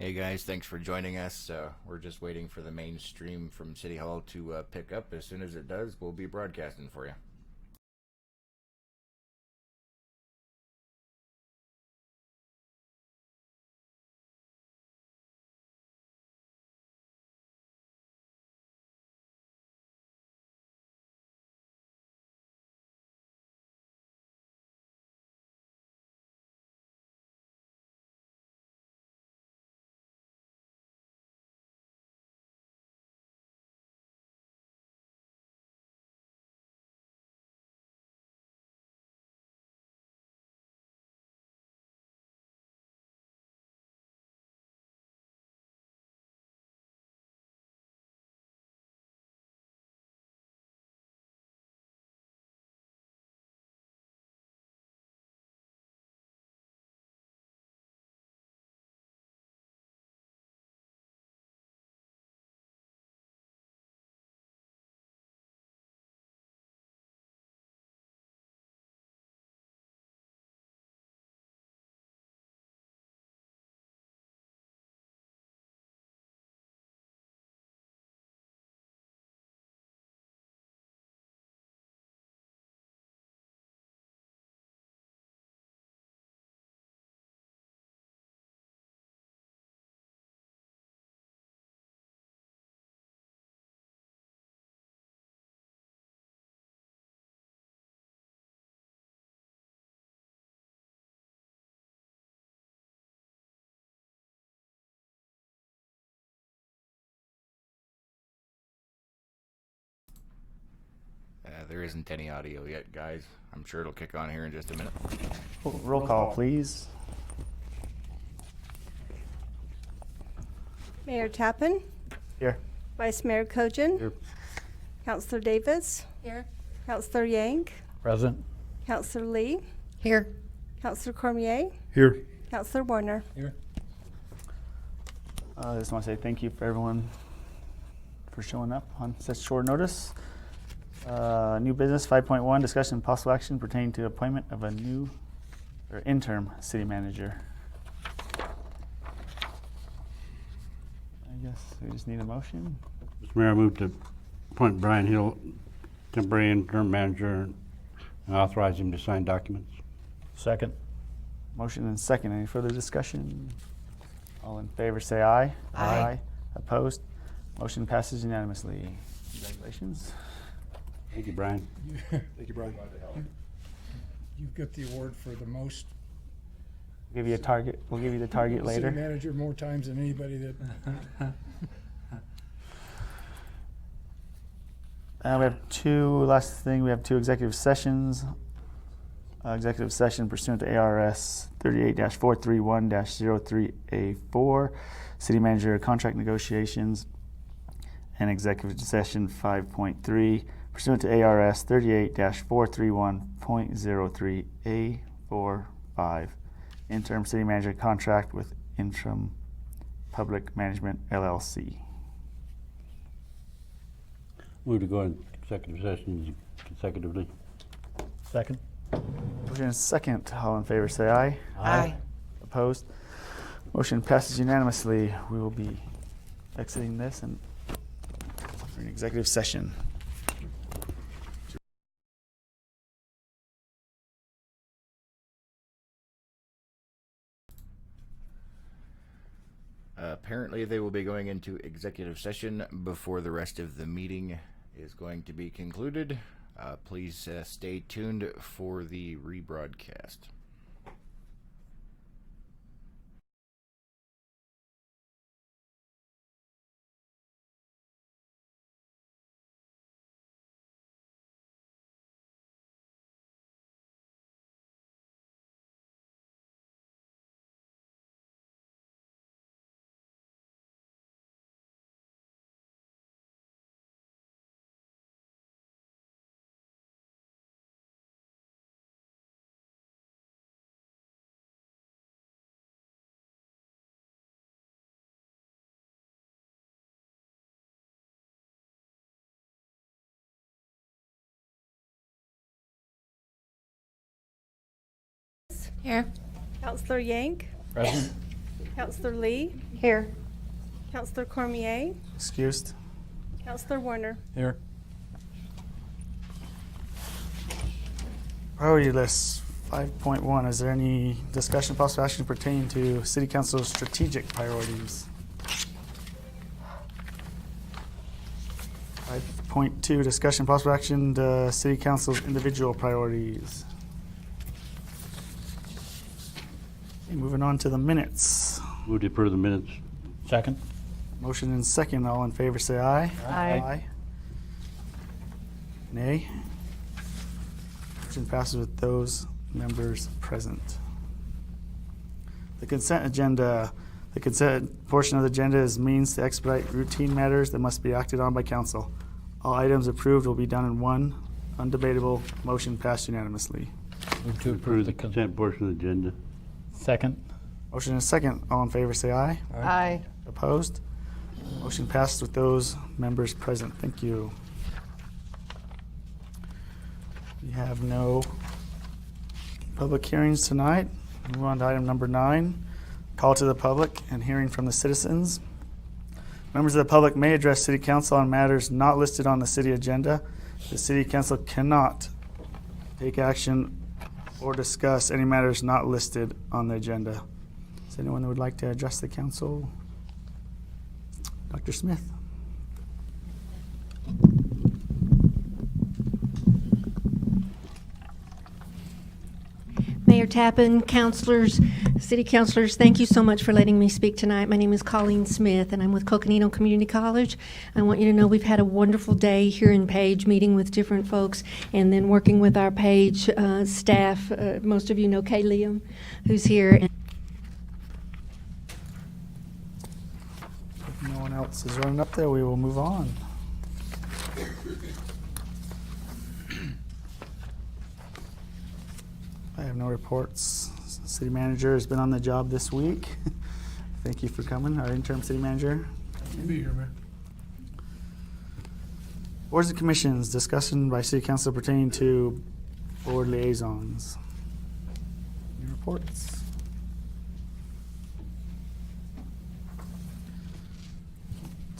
Hey guys, thanks for joining us. We're just waiting for the main stream from City Hall to pick up. As soon as it does, we'll be broadcasting for you. There isn't any audio yet, guys. I'm sure it'll kick on here in just a minute. Roll call, please. Mayor Tappan, Here. Vice Mayor Kojin, Here. Councilor Davis, Here. Councilor Yank, Present. Councilor Lee, Here. Councilor Cormier, Here. Councilor Warner. Here. I just want to say thank you for everyone for showing up on such short notice. New business 5.1, discussion and possible action pertaining to appointment of a new or interim city manager. I guess we just need a motion. Mr. Mayor, I move to appoint Brian Hill, temporary interim manager, and authorize him to sign documents. Second. Motion and second. Any further discussion? All in favor say aye. Aye. Opposed? Motion passes unanimously. Congratulations. Thank you, Brian. Thank you, Brian. You've got the award for the most We'll give you a target. We'll give you the target city later. manager more times than anybody that. We have last thing, we have two executive sessions. Executive session pursuant to ARS 38-431-03A4, city manager contract negotiations, and executive session 5.3 pursuant to ARS 38-431.03A45, interim city manager contract with Interim Public Management LLC. Move to go in executive sessions consecutively. Second. Motion is second. All in favor say aye. Aye. Opposed? Motion passes unanimously. We will be exiting this and for an executive session. Apparently, they will be going into executive session before the rest of the meeting is going to be concluded. Please stay tuned for the rebroadcast. Here. Councilor Yank, Present. Councilor Lee, Here. Counselor Cormier, Excused. Counselor Warner. Here. Priority list 5.1. Is there any discussion, possible action pertaining to City Council's strategic priorities? 5.2. Discussion, possible action to City Council's individual priorities. Okay, moving on to the minutes. Move to approve the minutes. Second. Motion and second. All in favor say aye. Aye. Nay. Motion passes with those members present. The consent agenda. The consent portion of the agenda is means to expedite routine matters that must be acted on by council. All items approved will be done in one undebatable motion passed unanimously. Move to Approve the consent portion of the agenda. Second. Motion and second. All in favor say aye. Aye. Opposed? Motion passed with those members present. Thank you. We have no public hearings tonight. Move on to item number 9, call to the public and hearing from the citizens. Members of the public may address City Council on matters not listed on the city agenda. The City Council cannot take action or discuss any matters not listed on the agenda. Is there anyone that would like to address the council? Dr. Smith. Mayor Tappan, councilors, city councilors, thank you so much for letting me speak tonight. My name is Colleen Smith, and I'm with Coconino Community College. I want you to know we've had a wonderful day here in Page, meeting with different folks, and then working with our Page staff. Most of you know Kay Liam, who's here. If no one else is running up there, we will move on. I have no reports. City manager has been on the job this week. Thank you for coming, our interim city manager. Be here, man. Boards and commissions, discussion by city council pertaining to board liaisons. Any reports?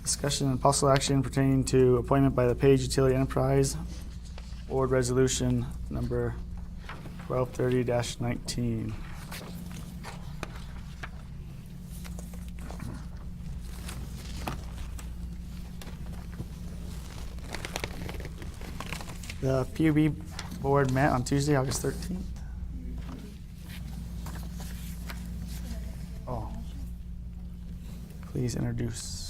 Discussion and possible action pertaining to appointment by the Page Utility Enterprise Board Resolution number 1230-19. The PUB board met on Tuesday, August 13th. Oh. Please introduce.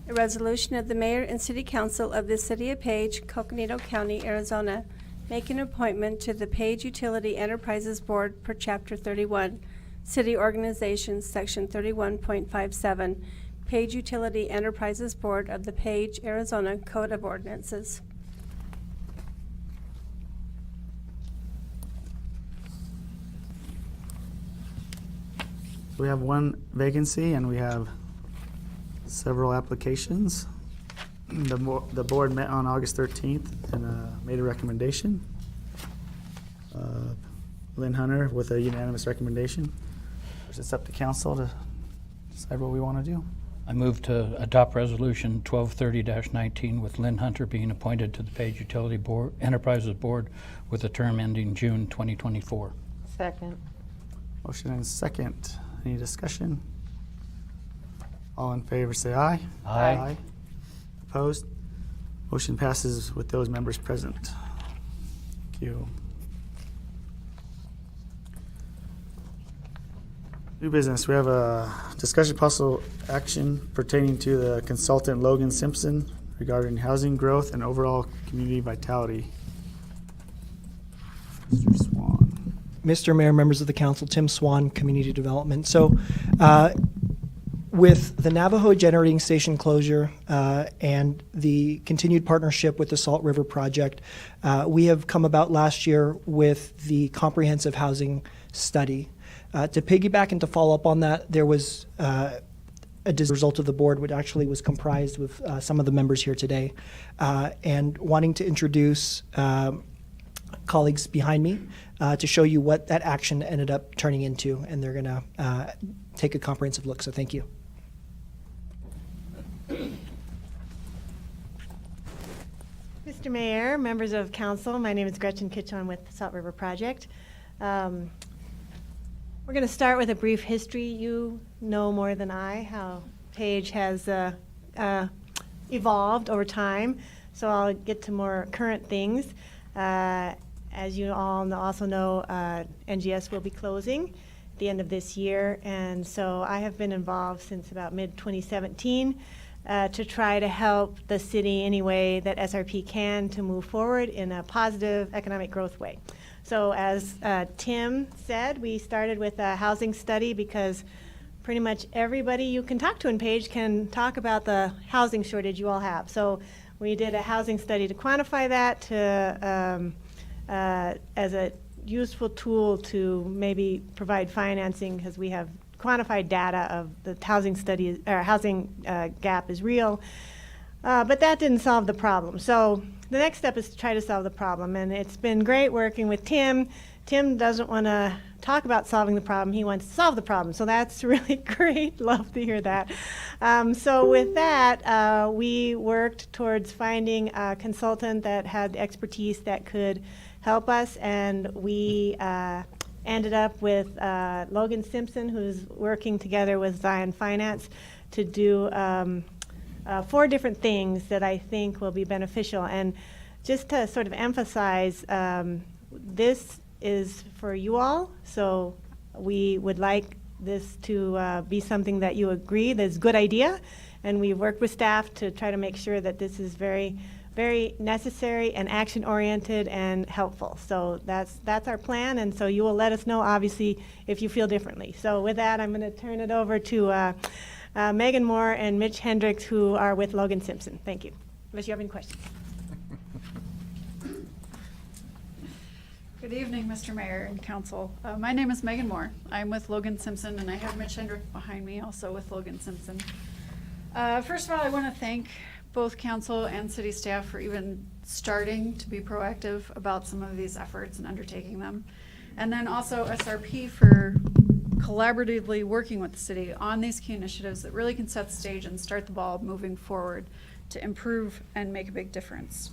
A resolution of the mayor and city council of the city of Page, Coconino County, Arizona, making an appointment to the Page Utility Enterprises Board per Chapter 31, City Organizations, Section 31.57, Page Utility Enterprises Board of the Page, Arizona Code of Ordinances. We have one vacancy and we have several applications. The board met on August 13th and made a recommendation. Lynn Hunter with a unanimous recommendation. It's up to council to decide what we want to do. I move to adopt Resolution 1230-19 with Lynn Hunter being appointed to the Page Utility Board, Enterprises Board with a term ending June 2024. Second. Motion and second. Any discussion? All in favor say aye. Aye. Opposed? Motion passes with those members present. Thank you. New business, we have a discussion possible action pertaining to the consultant Logan Simpson regarding housing growth and overall community vitality. Mr. Swan. Mr. Mayor, members of the council, Tim Swan, Community Development. So with the Navajo Generating Station closure and the continued partnership with the Salt River Project, we have come about last year with the comprehensive housing study. To piggyback and to follow up on that, there was a result of the board, which actually was comprised with some of the members here today, and wanting to introduce colleagues behind me to show you what that action ended up turning into, and they're going to take a comprehensive look. So thank you. Mr. Mayor, members of council, my name is Gretchen Kitchon with the Salt River Project. We're going to start with a brief history. You know more than I how Page has evolved over time, so I'll get to more current things. As you all also know, NGS will be closing at the end of this year, and so I have been involved since about mid-2017 to try to help the city any way that SRP can to move forward in a positive economic growth way. So as Tim said, we started with a housing study because pretty much everybody you can talk to in Page can talk about the housing shortage you all have. So we did a housing study to quantify that to as a useful tool to maybe provide financing, because we have quantified data of the housing study, or housing gap is real, but that didn't solve the problem. So the next step is to try to solve the problem, and it's been great working with Tim. Tim doesn't want to talk about solving the problem, he wants to solve the problem, so that's really great. Love to hear that. So with that, we worked towards finding a consultant that had expertise that could help us, and we ended up with Logan Simpson, who's working together with Zion Finance to do 4 different things that I think will be beneficial. And just to sort of emphasize, this is for you all, so we would like this to be something that you agree that's a good idea, and we've worked with staff to try to make sure that this is very necessary and action-oriented and helpful. So that's our plan, and so you will let us know, obviously, if you feel differently. So with that, I'm going to turn it over to Megan Moore and Mitch Hendricks, who are with Logan Simpson. Thank you. Unless you have any questions. Good evening, Mr. Mayor and Council. My name is Megan Moore. I'm with Logan Simpson, and I have Mitch Hendricks behind me, also with Logan Simpson. First of all, I want to thank both council and city staff for even starting to be proactive about some of these efforts and undertaking them. And then also SRP for collaboratively working with the city on these key initiatives that really can set the stage and start the ball moving forward to improve and make a big difference.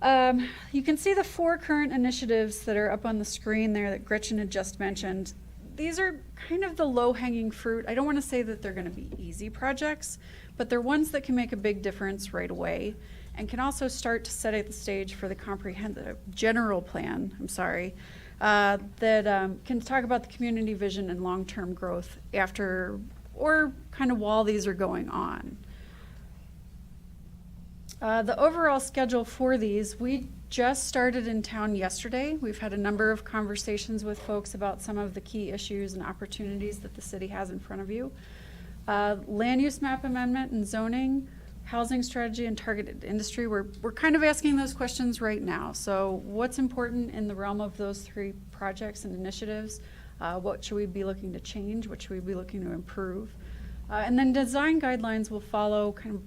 You can see the 4 current initiatives that are up on the screen there that Gretchen had just mentioned. These are kind of the low-hanging fruit. I don't want to say that they're going to be easy projects, but they're ones that can make a big difference right away and can also start to set the stage for the comprehensive general plan, that can talk about the community vision and long-term growth after or kind of while these are going on. The overall schedule for these, we just started in town yesterday. We've had a number of conversations with folks about some of the key issues and opportunities that the city has in front of you. Land use map amendment and zoning, housing strategy, and targeted industry. We're kind of asking those questions right now. So what's important in the realm of those 3 projects and initiatives? What should we be looking to change? What should we be looking to improve? And then design guidelines will follow kind of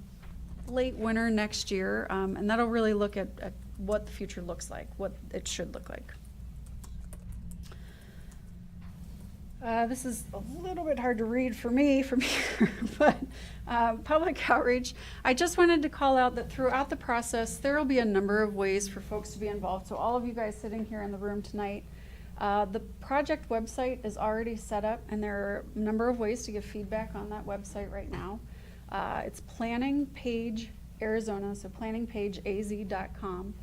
late winter next year, and that'll really look at what the future looks like, what it should look like. This is a little bit hard to read for me from here, but public outreach. I just wanted to call out that throughout the process, there will be a number of ways for folks to be involved. So all of you guys sitting here in the room tonight, the project website is already set up, and there are a number of ways to give feedback on that website right now. It's Planning Page Arizona, so planningpageaz.com.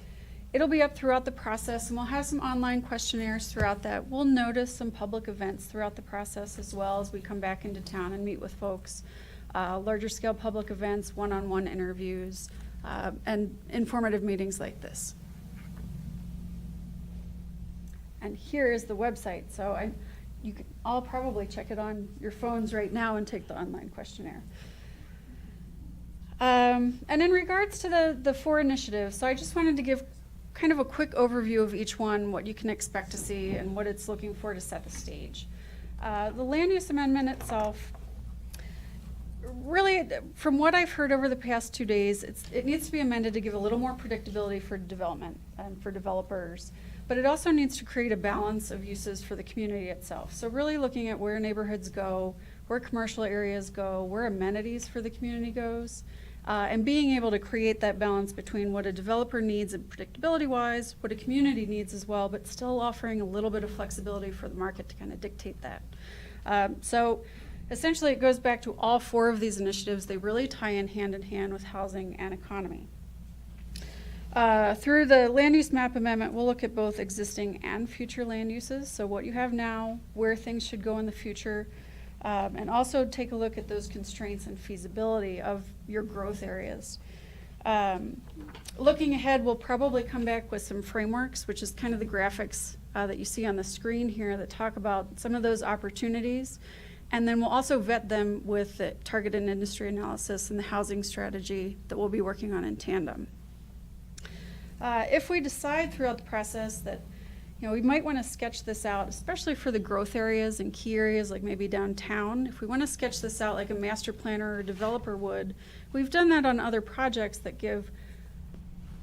It'll be up throughout the process, and we'll have some online questionnaires throughout that. We'll notice some public events throughout the process as well as we come back into town and meet with folks. Larger scale public events, one-on-one interviews, and informative meetings like this. And here is the website. So you can all probably check it on your phones right now and take the online questionnaire. And in regards to the 4 initiatives, so I just wanted to give kind of a quick overview of each one, what you can expect to see and what it's looking for to set the stage. The land use amendment itself, really, from what I've heard over the past 2 days, it needs to be amended to give a little more predictability for development and for developers. But it also needs to create a balance of uses for the community itself. So really looking at where neighborhoods go, where commercial areas go, where amenities for the community goes, and being able to create that balance between what a developer needs and predictability-wise, what a community needs as well, but still offering a little bit of flexibility for the market to kind of dictate that. So essentially it goes back to all 4 of these initiatives. They really tie in hand with housing and economy. Through the land use map amendment, we'll look at both existing and future land uses. So what you have now, where things should go in the future, and also take a look at those constraints and feasibility of your growth areas. Looking ahead, we'll probably come back with some frameworks, which is kind of the graphics that you see on the screen here that talk about some of those opportunities. And then we'll also vet them with the targeted industry analysis and the housing strategy that we'll be working on in tandem. If we decide throughout the process that we might want to sketch this out, especially for the growth areas and key areas like maybe downtown. If we want to sketch this out like a master planner or developer would, we've done that on other projects that give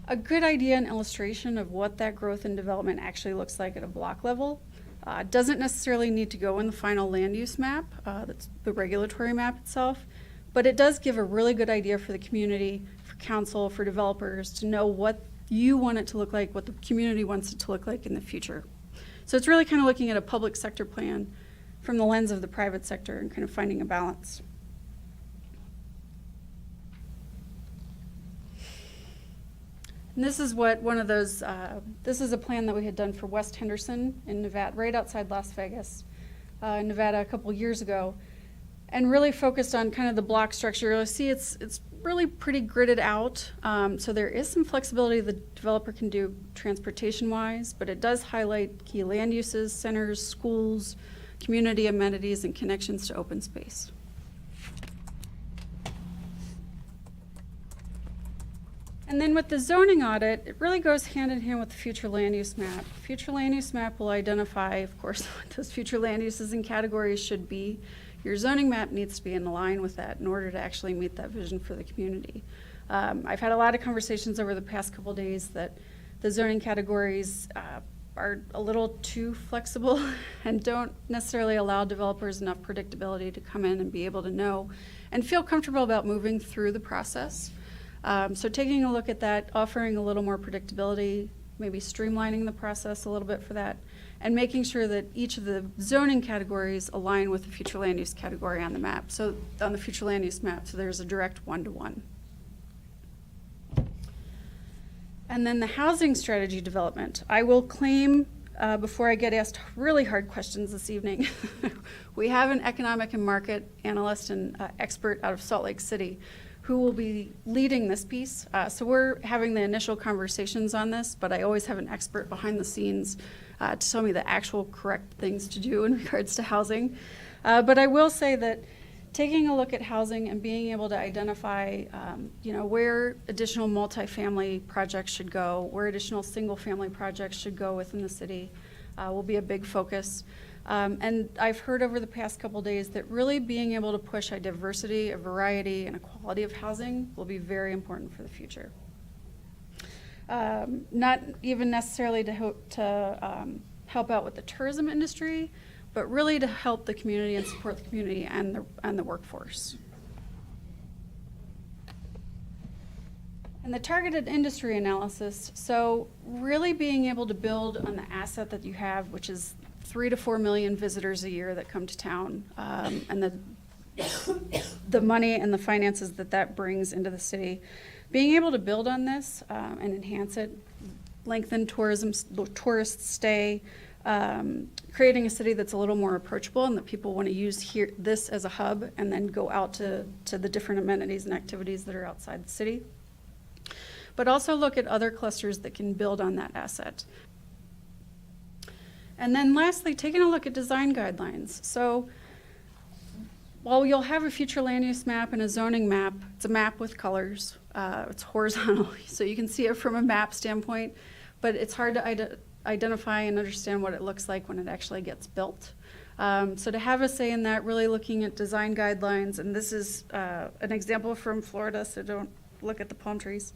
a good idea and illustration of what that growth and development actually looks like at a block level. It doesn't necessarily need to go in the final land use map, that's the regulatory map itself, but it does give a really good idea for the community, for council, for developers to know what you want it to look like, what the community wants it to look like in the future. So it's really kind of looking at a public sector plan from the lens of the private sector and kind of finding a balance. And this is what one of those, this is a plan that we had done for West Henderson in Nevada, right outside Las Vegas, in Nevada a couple years ago, and really focused on kind of the block structure. You'll see it's really pretty gridded out, so there is some flexibility the developer can do transportation-wise, but it does highlight key land uses, centers, schools, community amenities, and connections to open space. And then with the zoning audit, it really goes hand in hand with the future land use map. Future land use map will identify, of course, what those future land uses and categories should be. Your zoning map needs to be in line with that in order to actually meet that vision for the community. I've had a lot of conversations over the past couple days that the zoning categories are a little too flexible and don't necessarily allow developers enough predictability to come in and be able to know and feel comfortable about moving through the process. So taking a look at that, offering a little more predictability, maybe streamlining the process a little bit for that, and making sure that each of the zoning categories align with the future land use category on the map. So on the future land use map, so there's a direct one-to-one. And then the housing strategy development. I will claim, before I get asked really hard questions this evening, we have an economic and market analyst and expert out of Salt Lake City who will be leading this piece. So we're having the initial conversations on this, but I always have an expert behind the scenes to tell me the actual correct things to do in regards to housing. But I will say that taking a look at housing and being able to identify where additional multifamily projects should go, where additional single family projects should go within the city will be a big focus. And I've heard over the past couple days that really being able to push a diversity, a variety, and a quality of housing will be very important for the future. Not even necessarily to help out with the tourism industry, but really to help the community and support the community and the workforce. And the targeted industry analysis, so really being able to build on the asset that you have, which is 3 to 4 million visitors a year that come to town, and the money and the finances that brings into the city. Being able to build on this and enhance it, lengthen tourist stay, creating a city that's a little more approachable and that people want to use this as a hub and then go out to the different amenities and activities that are outside the city. But also look at other clusters that can build on that asset. And then lastly, taking a look at design guidelines. So while you'll have a future land use map and a zoning map, it's a map with colors. It's horizontal, so you can see it from a map standpoint, but it's hard to identify and understand what it looks like when it actually gets built. So to have a say in that, really looking at design guidelines, and this is an example from Florida, so don't look at the palm trees.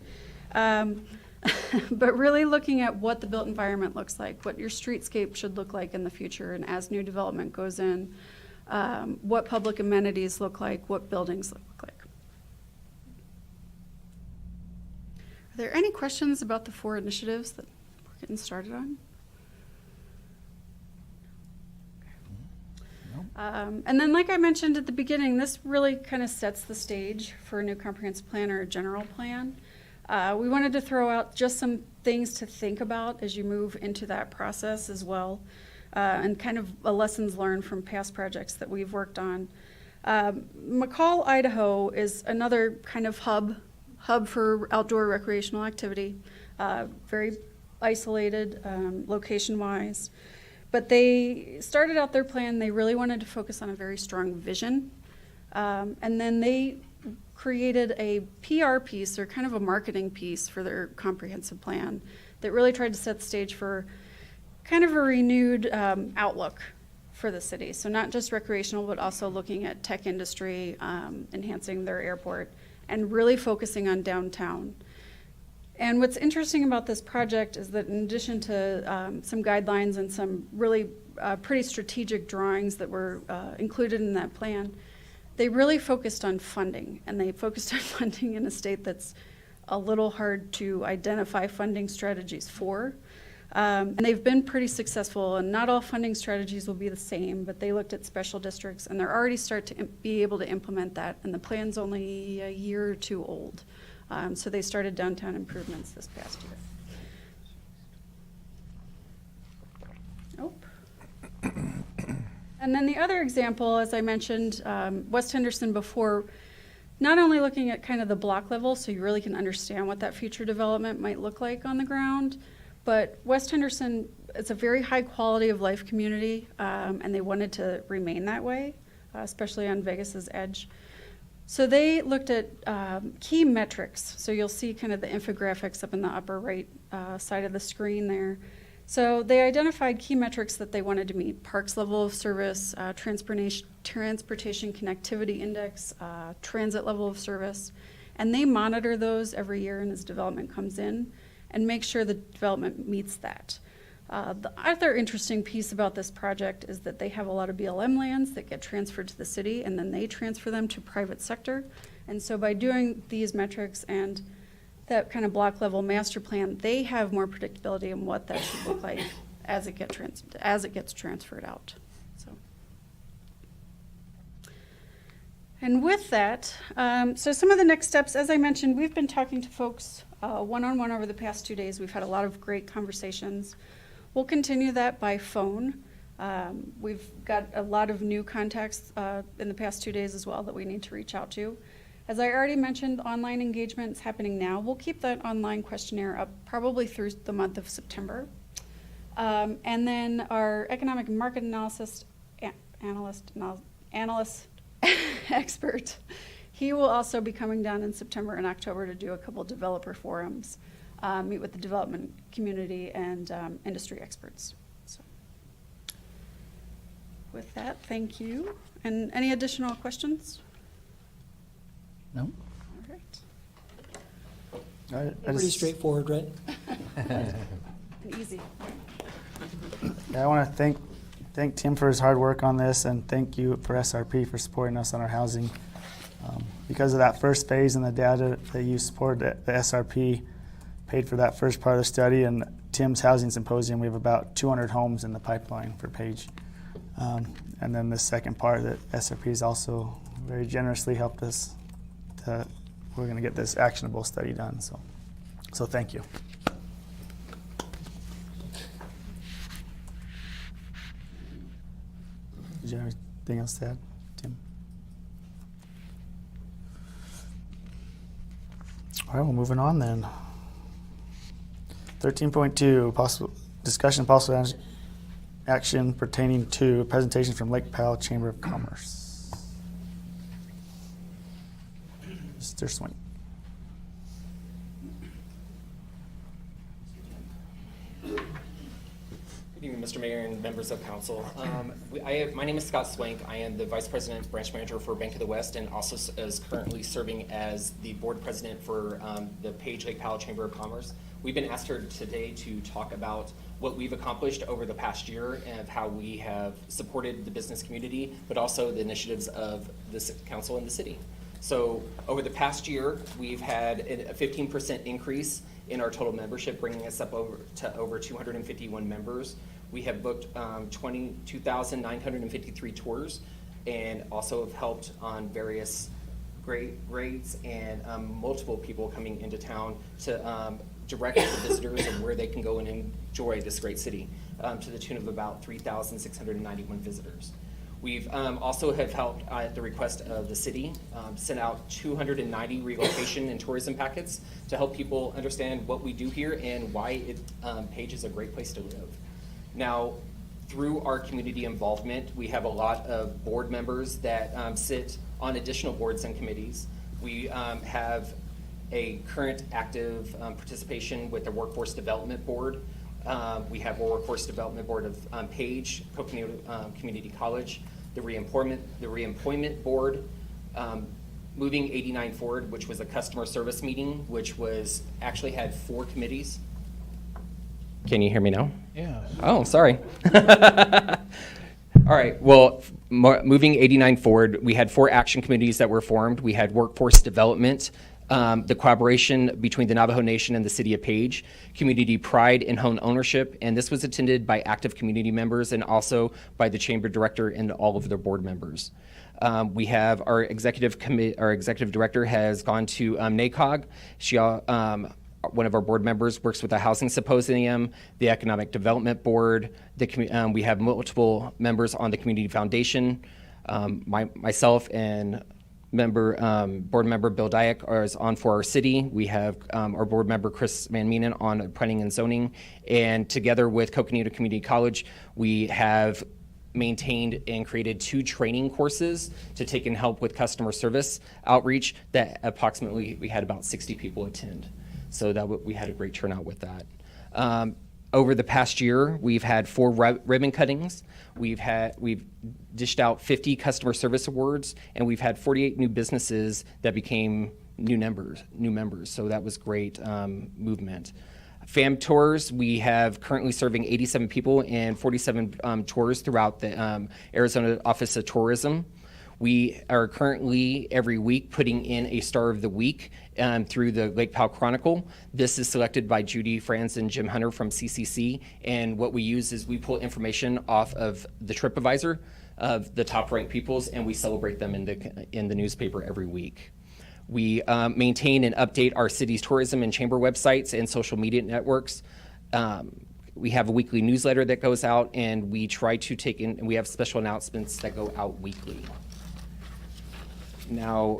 But really looking at what the built environment looks like, what your streetscape should look like in the future, and as new development goes in, what public amenities look like, what buildings look like. Are there any questions about the 4 initiatives that we're getting started on? And then, like I mentioned at the beginning, this really kind of sets the stage for a new comprehensive plan or a general plan. We wanted to throw out just some things to think about as you move into that process as well, and kind of lessons learned from past projects that we've worked on. McCall, Idaho is another kind of hub for outdoor recreational activity, very isolated location-wise. But they started out their plan, they really wanted to focus on a very strong vision. And then they created a PR piece, or kind of a marketing piece for their comprehensive plan that really tried to set the stage for kind of a renewed outlook for the city. So not just recreational, but also looking at tech industry, enhancing their airport, and really focusing on downtown. And what's interesting about this project is that in addition to some guidelines and some really pretty strategic drawings that were included in that plan, they really focused on funding, and they focused on funding in a state that's a little hard to identify funding strategies for. And they've been pretty successful, and not all funding strategies will be the same, but they looked at special districts, and they're already starting to be able to implement that, and the plan's only a year or 2 old. So they started downtown improvements this past year. And then the other example, as I mentioned, West Henderson before, not only looking at kind of the block level, so you really can understand what that future development might look like on the ground, but West Henderson, it's a very high quality of life community, and they wanted to remain that way, especially on Vegas's edge. So they looked at key metrics. So you'll see kind of the infographics up in the upper right side of the screen there. So they identified key metrics that they wanted to meet: parks level of service, transportation connectivity index, transit level of service. And they monitor those every year and as development comes in, and make sure the development meets that. The other interesting piece about this project is that they have a lot of BLM lands that get transferred to the city, and then they transfer them to private sector. And so by doing these metrics and that kind of block level master plan, they have more predictability in what that should look like as it gets transferred out. So, and with that, so some of the next steps, as I mentioned, we've been talking to folks one-on-one over the past 2 days. We've had a lot of great conversations. We'll continue that by phone. We've got a lot of new contacts in the past 2 days as well that we need to reach out to. As I already mentioned, online engagement is happening now. We'll keep that online questionnaire up probably through the month of September. And then our economic and market analyst expert, he will also be coming down in September and October to do a couple developer forums, meet with the development community and industry experts. So, with that, thank you. And any additional questions? No? All right. Pretty straightforward, right? Easy. Yeah, I want to thank Tim for his hard work on this, and thank you for SRP for supporting us on our housing. Because of that first phase and the data that you supported, the SRP paid for that first part of the study, and Tim's housing symposium, we have about 200 homes in the pipeline for Page. And then the second part that SRP has also very generously helped us to, we're going to get this actionable study done. So thank you. Did you have anything else to add, Tim? All right, well, moving on then. 13.2, possible discussion, possible action pertaining to a presentation from Lake Powell Chamber of Commerce. Mr. Swing. Good evening, Mr. Mayor and members of council. My name is Scott Swank. I am the Vice President, Branch Manager for Bank of the West, and also is currently serving as the Board President for the Page Lake Powell Chamber of Commerce. We've been asked here today to talk about what we've accomplished over the past year and how we have supported the business community, but also the initiatives of the council and the city. So over the past year, we've had a 15% increase in our total membership, bringing us up to over 251 members. We have booked 22,953 tours, and also have helped on various grades and multiple people coming into town to direct the visitors of where they can go and enjoy this great city, to the tune of about 3,691 visitors. We've also have helped, at the request of the city, send out 290 relocation and tourism packets to help people understand what we do here and why Page is a great place to live. Now, through our community involvement, we have a lot of board members that sit on additional boards and committees. We have a current active participation with the Workforce Development Board. We have a Workforce Development Board of Page, Coconino Community College, the Reemployment Board, Moving 89 Forward, which was a customer service meeting, which was actually had 4 committees. Can you hear me now? Yeah. Oh, sorry. All right, well, Moving 89 Forward, we had 4 action committees that were formed. We had Workforce Development, the collaboration between the Navajo Nation and the City of Page, Community Pride and Home Ownership, and this was attended by active community members and also by the Chamber Director and all of their board members. We have our executive director has gone to NACOG. She, one of our board members works with the Housing Symposium, the Economic Development Board. We have multiple members on the Community Foundation. Myself and board member Bill Dyack is on for our city. We have our board member Chris Van Menen on planning and zoning. And together with Coconino Community College, we have maintained and created 2 training courses to take and help with customer service outreach that approximately we had about 60 people attend. So that we had a great turnout with that. Over the past year, we've had 4 ribbon cuttings. We've dished out 50 customer service awards, and we've had 48 new businesses that became new members. So that was great movement. FAM tours, we have currently serving 87 people and 47 tours throughout the Arizona Office of Tourism. We are currently every week putting in a Star of the Week through the Lake Powell Chronicle. This is selected by Judy Franz and Jim Hunter from CCC, and what we use is we pull information off of the TripAdvisor of the top ranked peoples, and we celebrate them in the newspaper every week. We maintain and update our city's tourism and chamber websites and social media networks. We have a weekly newsletter that goes out, and we try to take in, and we have special announcements that go out weekly. Now,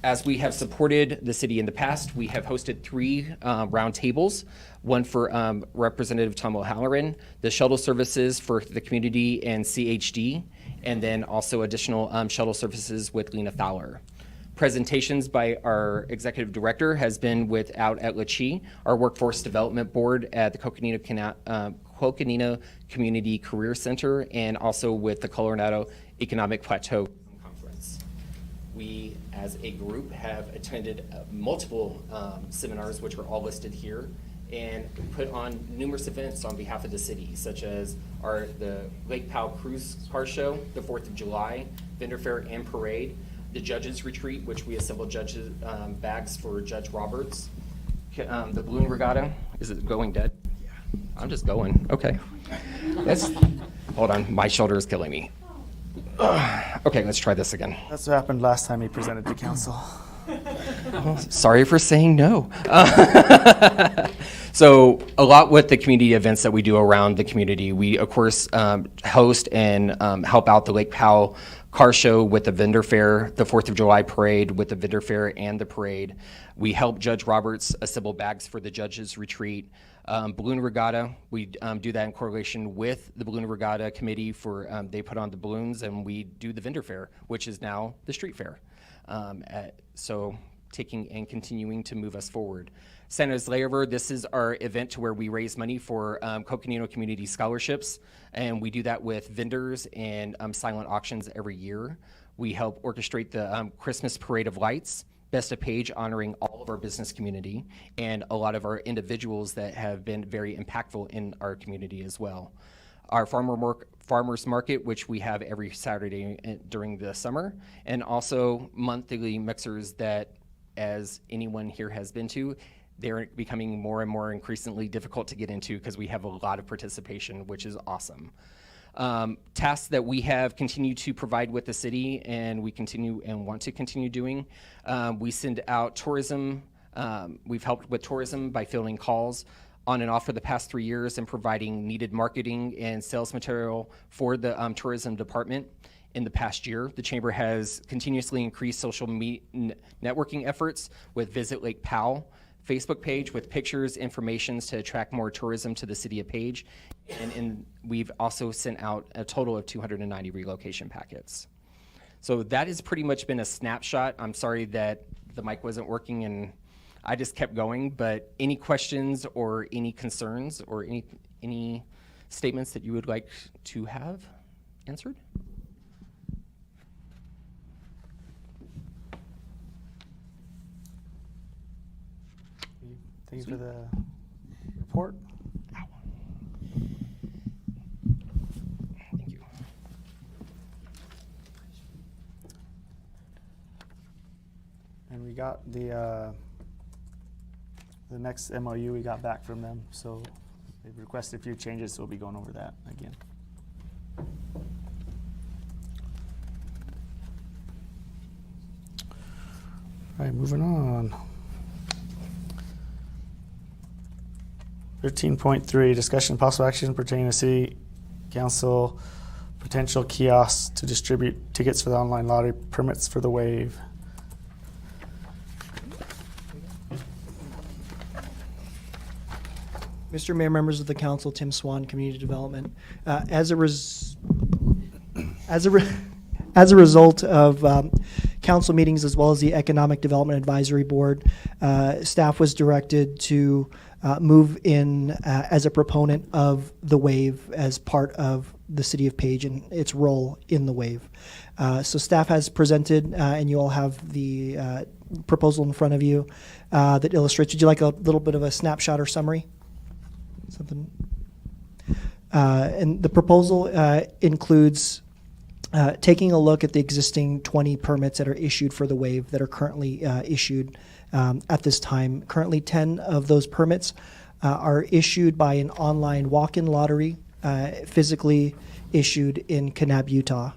as we have supported the city in the past, we have hosted 3 round tables, one for Representative Tom O'Halloran, the shuttle services for the community and CHD, and then also additional shuttle services with Lena Fowler. Presentations by our executive director has been out at La Chi, our workforce development board at the Coconino Community Career Center, and also with the Coronado Economic Plateau Conference. We, as a group, have attended multiple seminars, which are all listed here, and put on numerous events on behalf of the city, such as the Lake Powell Cruise Car Show, the 4th of July, Vendor Fair and Parade, the Judges Retreat, which we assembled judges bags for Judge Roberts, the Balloon Regatta. Is it going dead? Yeah. I'm just going. Okay. Hold on. My shoulder is killing me. Okay, let's try this again. That's what happened last time he presented to council. Sorry for saying no. So a lot with the community events that we do around the community. We, of course, host and help out the Lake Powell Car Show with the Vendor Fair, the 4th of July Parade with the Vendor Fair and the parade. We help Judge Roberts assemble bags for the Judges Retreat. Balloon Regatta, we do that in correlation with the Balloon Regatta Committee they put on the balloons, and we do the Vendor Fair, which is now the Street Fair. So taking and continuing to move us forward. Santa's Layover, this is our event to where we raise money for Coconino Community Scholarships, and we do that with vendors and silent auctions every year. We help orchestrate the Christmas Parade of Lights, Best of Page honoring all of our business community, and a lot of our individuals that have been very impactful in our community as well. Our farmers market, which we have every Saturday during the summer, and also monthly mixers that, as anyone here has been to, they're becoming more and more increasingly difficult to get into because we have a lot of participation, which is awesome. Tasks that we have continued to provide with the city, and we continue and want to continue doing. We send out tourism. We've helped with tourism by fielding calls on and off for the past 3 years and providing needed marketing and sales material for the tourism department. In the past year, the Chamber has continuously increased social networking efforts with Visit Lake Powell Facebook page with pictures, information to attract more tourism to the city of Page. And we've also sent out a total of 290 relocation packets. So that has pretty much been a snapshot. I'm sorry that the mic wasn't working and I just kept going, but any questions or any concerns or any statements that you would like to have answered? Thank you for the report. Thank you. And we got the next MOU we got back from them, so they've requested a few changes, so we'll be going over that again. All right, moving on. 13.3, discussion and possible action pertaining to city council potential kiosks to distribute tickets for the online lottery, permits for the wave. Mr. Mayor, members of the council, Tim Swan, Community Development. As a result of council meetings as well as the Economic Development Advisory Board, staff was directed to move in as a proponent of the wave as part of the city of Page and its role in the wave. So staff has presented, and you all have the proposal in front of you that illustrates. Would you like a little bit of a snapshot or summary? Something. And the proposal includes taking a look at the existing 20 permits that are issued for the wave that are currently issued at this time. Currently, 10 of those permits are issued by an online walk-in lottery physically issued in Kanab, Utah.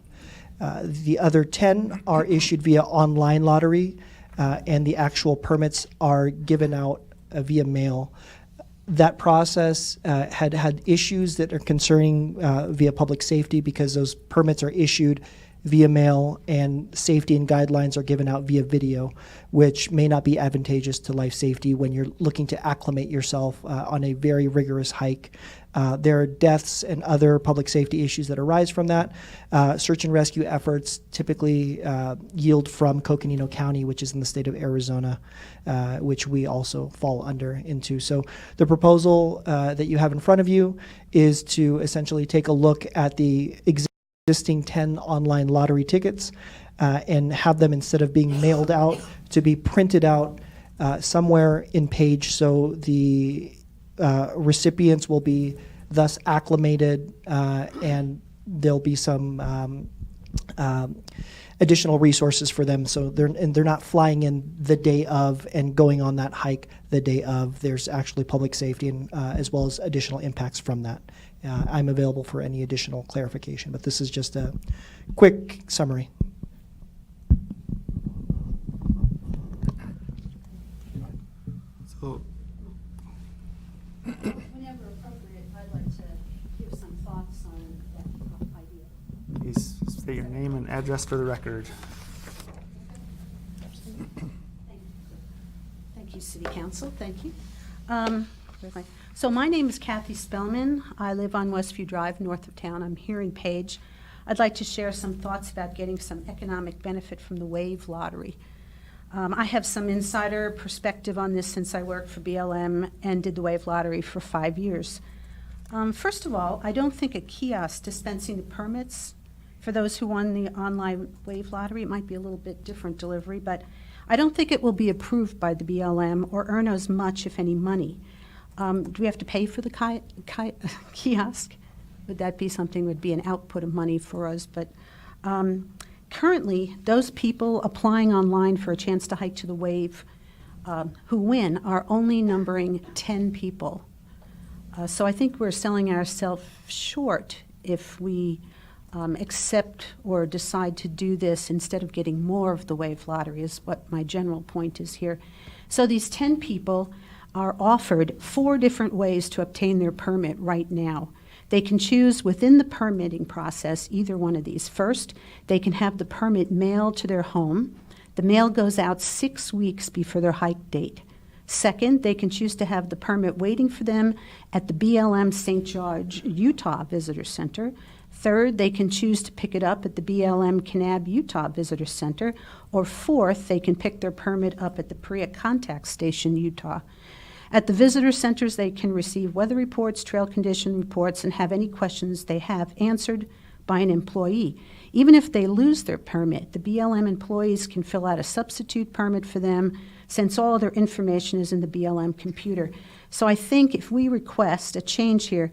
The other 10 are issued via online lottery, and the actual permits are given out via mail. That process had issues that are concerning via public safety because those permits are issued via mail and safety and guidelines are given out via video, which may not be advantageous to life safety when you're looking to acclimate yourself on a very rigorous hike. There are deaths and other public safety issues that arise from that. Search and rescue efforts typically yield from Coconino County, which is in the state of Arizona, which we also fall into. So the proposal that you have in front of you is to essentially take a look at the existing 10 online lottery tickets and have them, instead of being mailed out, to be printed out somewhere in Page, so the recipients will be thus acclimated, and there'll be some additional resources for them. So they're not flying in the day of and going on that hike the day of. There's actually public safety and as well as additional impacts from that. I'm available for any additional clarification, but this is just a quick summary. So, whenever appropriate, I'd like to give some thoughts on that idea. please state your name and address for the record. Thank you, City Council. Thank you. So my name is Kathy Spellman. I live on Westview Drive, north of town. I'm here in Page. I'd like to share some thoughts about getting some economic benefit from the Wave Lottery. I have some insider perspective on this since I worked for BLM and did the Wave Lottery for 5 years. First of all, I don't think a kiosk dispensing the permits for those who won the online Wave Lottery, it might be a little bit different delivery, but I don't think it will be approved by the BLM or earn as much, if any, money. Do we have to pay for the kiosk? Would that be something, would be an output of money for us? But currently, those people applying online for a chance to hike to the Wave who win are only numbering 10 people. So I think we're selling ourselves short if we accept or decide to do this instead of getting more of the Wave Lottery, is what my general point is here. So these 10 people are offered 4 different ways to obtain their permit right now. They can choose within the permitting process either one of these. First, they can have the permit mailed to their home. The mail goes out 6 weeks before their hike date. Second, they can choose to have the permit waiting for them at the BLM St. George, Utah Visitor Center. Third, they can choose to pick it up at the BLM Kanab, Utah Visitor Center. Or fourth, they can pick their permit up at the Perea Contact Station, Utah. At the visitor centers, they can receive weather reports, trail condition reports, and have any questions they have answered by an employee. Even if they lose their permit, the BLM employees can fill out a substitute permit for them, since all their information is in the BLM computer. So I think if we request a change here,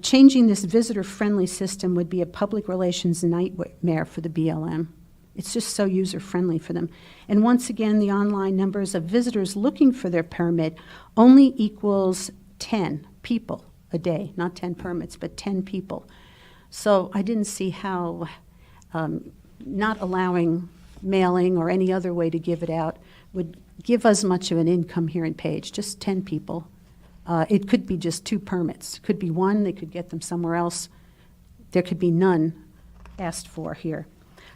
changing this visitor-friendly system would be a public relations nightmare for the BLM. It's just so user-friendly for them. And once again, the online numbers of visitors looking for their permit only equals 10 people a day, not 10 permits, but 10 people. So I didn't see how not allowing mailing or any other way to give it out would give us much of an income here in Page, just 10 people. It could be just 2 permits. It could be 1, they could get them somewhere else. There could be none asked for here.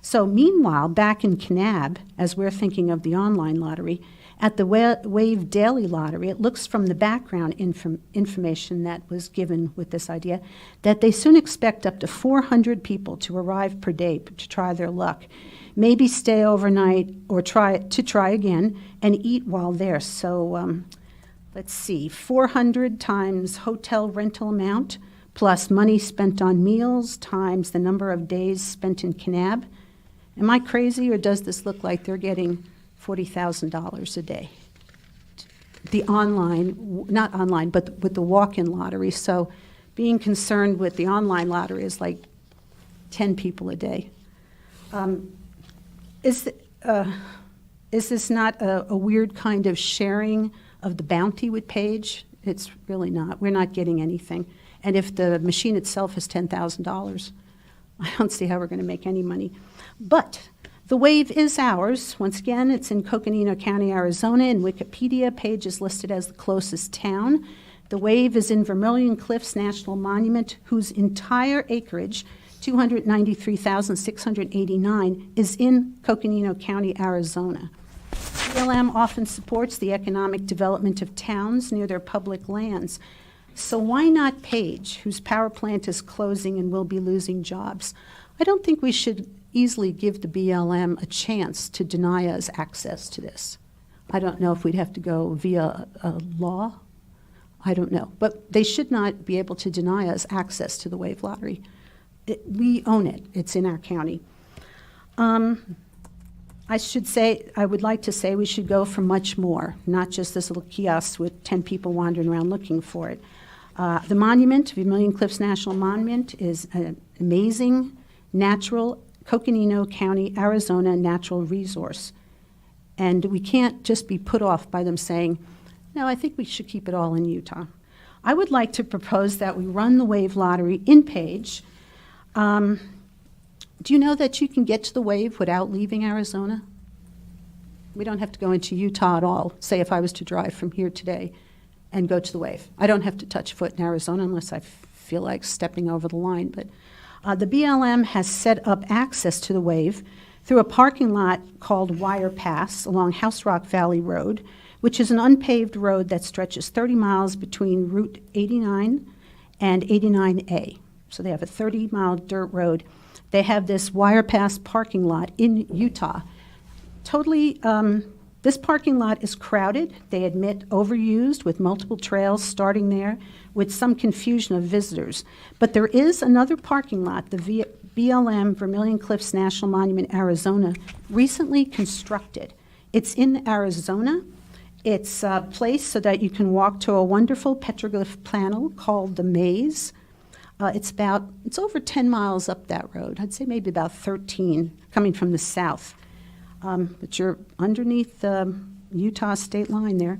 So meanwhile, back in Kanab, as we're thinking of the online lottery, at the Wave Daily Lottery, it looks from the background information that was given with this idea that they soon expect up to 400 people to arrive per day to try their luck. Maybe stay overnight or try again and eat while there. So let's see, 400 times hotel rental amount plus money spent on meals times the number of days spent in Kanab. Am I crazy, or does this look like they're getting $40,000 a day? The online, not online, but with the walk-in lottery. So being concerned with the online lottery is like 10 people a day. Is this not a weird kind of sharing of the bounty with Page? It's really not. We're not getting anything. And if the machine itself is $10,000, I don't see how we're going to make any money. But the Wave is ours. Once again, it's in Coconino County, Arizona. In Wikipedia, Page is listed as the closest town. The Wave is in Vermilion Cliffs National Monument, whose entire acreage, 293,689, is in Coconino County, Arizona. BLM often supports the economic development of towns near their public lands. So why not Page, whose power plant is closing and will be losing jobs? I don't think we should easily give the BLM a chance to deny us access to this. I don't know if we'd have to go via a law. I don't know. But they should not be able to deny us access to the Wave Lottery. We own it. It's in our county. I would like to say we should go for much more, not just this little kiosk with 10 people wandering around looking for it. The monument, Vermilion Cliffs National Monument, is an amazing natural Coconino County, Arizona natural resource. And we can't just be put off by them saying, no, I think we should keep it all in Utah. I would like to propose that we run the Wave Lottery in Page. Do you know that you can get to the Wave without leaving Arizona? We don't have to go into Utah at all. Say if I was to drive from here today and go to the Wave. I don't have to touch foot in Arizona unless I feel like stepping over the line. But the BLM has set up access to the Wave through a parking lot called Wire Pass along House Rock Valley Road, which is an unpaved road that stretches 30 miles between Route 89 and 89A. So they have a 30-mile dirt road. They have this Wire Pass parking lot in Utah. Totally, this parking lot is crowded. They admit overused with multiple trails starting there with some confusion of visitors. But there is another parking lot, the BLM Vermilion Cliffs National Monument, Arizona, recently constructed. It's in Arizona. It's placed so that you can walk to a wonderful petroglyph panel called the Maze. It's over 10 miles up that road. I'd say maybe about 13 coming from the south. But you're underneath the Utah state line there.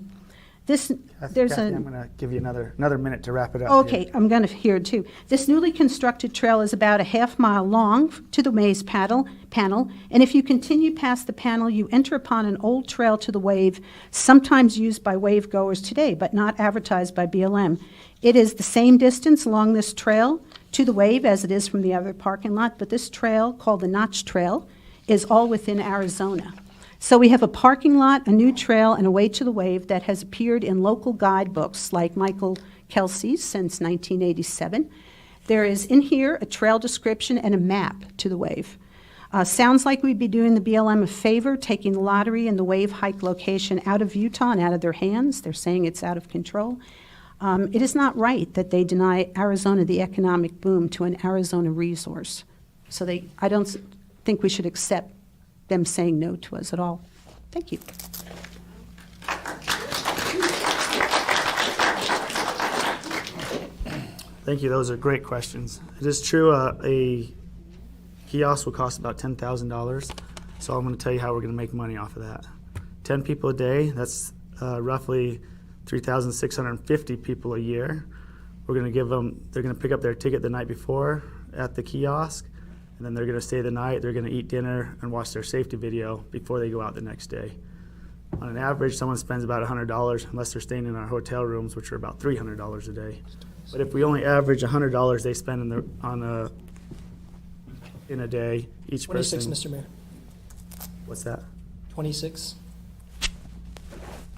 Kathy, I'm going to give you another minute to wrap it up. Okay, here. I'm going to hear it too. This newly constructed trail is about a half-mile long to the Maze panel, and if you continue past the panel, you enter upon an old trail to the wave, sometimes used by wave goers today, but not advertised by BLM. It is the same distance along this trail to the wave as it is from the other parking lot, but this trail, called the Notch Trail, is all within Arizona. So we have a parking lot, a new trail, and a way to the wave that has appeared in local guidebooks like Michael Kelsey's since 1987. There is in here a trail description and a map to the wave. Sounds like we'd be doing the BLM a favor, taking the lottery and the wave hike location out of Utah and out of their hands. They're saying it's out of control. It is not right that they deny Arizona the economic boom to an Arizona resource. So I don't think we should accept them saying no to us at all. Thank you. Thank you. Those are great questions. It is true a kiosk will cost about $10,000. So I'm going to tell you how we're going to make money off of that. 10 people a day, that's roughly 3,650 people a year. We're going to give them, they're going to pick up their ticket the night before at the kiosk, and then they're going to stay the night, they're going to eat dinner and watch their safety video before they go out the next day. On an average, someone spends about $100 unless they're staying in our hotel rooms, which are about $300 a day. But if we only average $100 they spend in a day, each 26, person. Mr. Mayor. What's that? $26.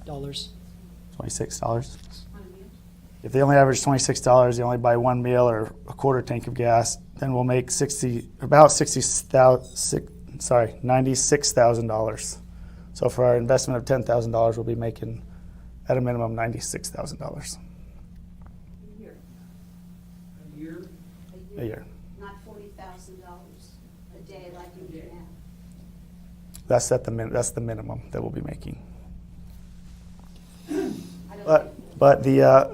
$26. If they only average $26, they only buy one meal or a quarter tank of gas, then we'll make $96,000. So for our investment of $10,000, we'll be making, at a minimum, $96,000. A year. Not $40,000 a day like you do now. That's the minimum that we'll be making. But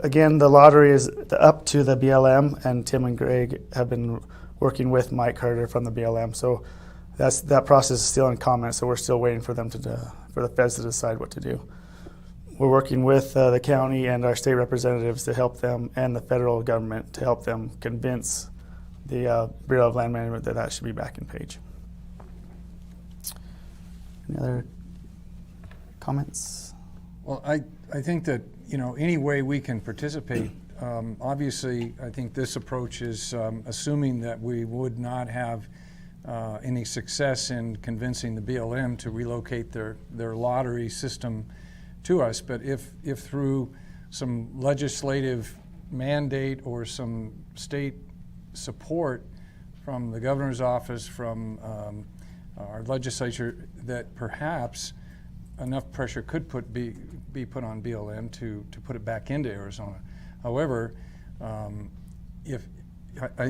again, the lottery is up to the BLM, and Tim and Greg have been working with Mike Carter from the BLM. So that process is still in comment. So we're still waiting for them for the feds to decide what to do. We're working with the county and our state representatives to help them, and the federal government to help them convince the Bureau of Land Management that should be back in Page. Any other comments? Well, I think that, any way we can participate, obviously, I think this approach is assuming that we would not have any success in convincing the BLM to relocate their lottery system to us. But if through some legislative mandate or some state support from the governor's office, from our legislature, that perhaps enough pressure could be put on BLM to put it back into Arizona. However, if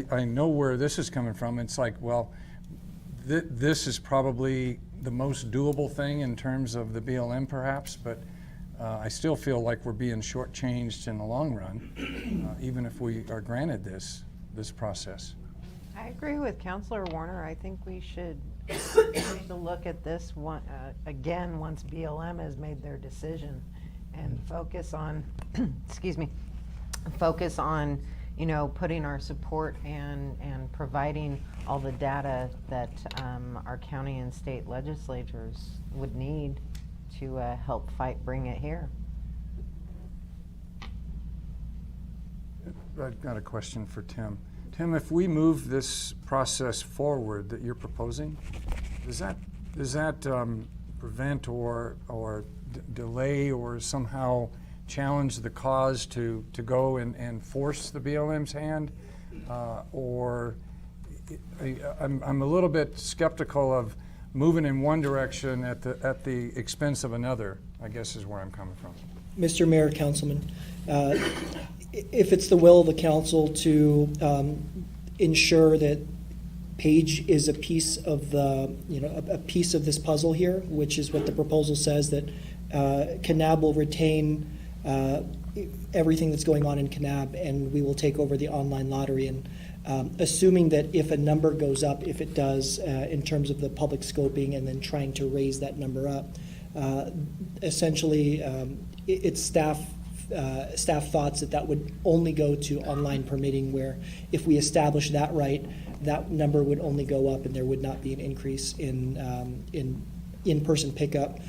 I know where this is coming from, it's like, well, this is probably the most doable thing in terms of the BLM, perhaps, but I still feel like we're being shortchanged in the long run, even if we are granted this process. I agree with Councilor Warner. I think we should take a look at this one again once BLM has made their decision, and focus on, excuse me, focus on, putting our support and providing all the data that our county and state legislatures would need to help bring it here. I've got a question for Tim. Tim, if we move this process forward that you're proposing, does that prevent or delay or somehow challenge the cause to go and force the BLM's hand? Or I'm a little bit skeptical of moving in one direction at the expense of another, I guess is where I'm coming from. Mr. Mayor, Councilman, if it's the will of the council to ensure that Page is a piece of the, a piece of this puzzle here, which is what the proposal says, that Kanab will retain everything that's going on in Kanab, and we will take over the online lottery. And assuming that if a number goes up, if it does, in terms of the public scoping, and then trying to raise that number up, essentially, it's staff thoughts that would only go to online permitting, where if we establish that right, that number would only go up and there would not be an increase in in-person pickup.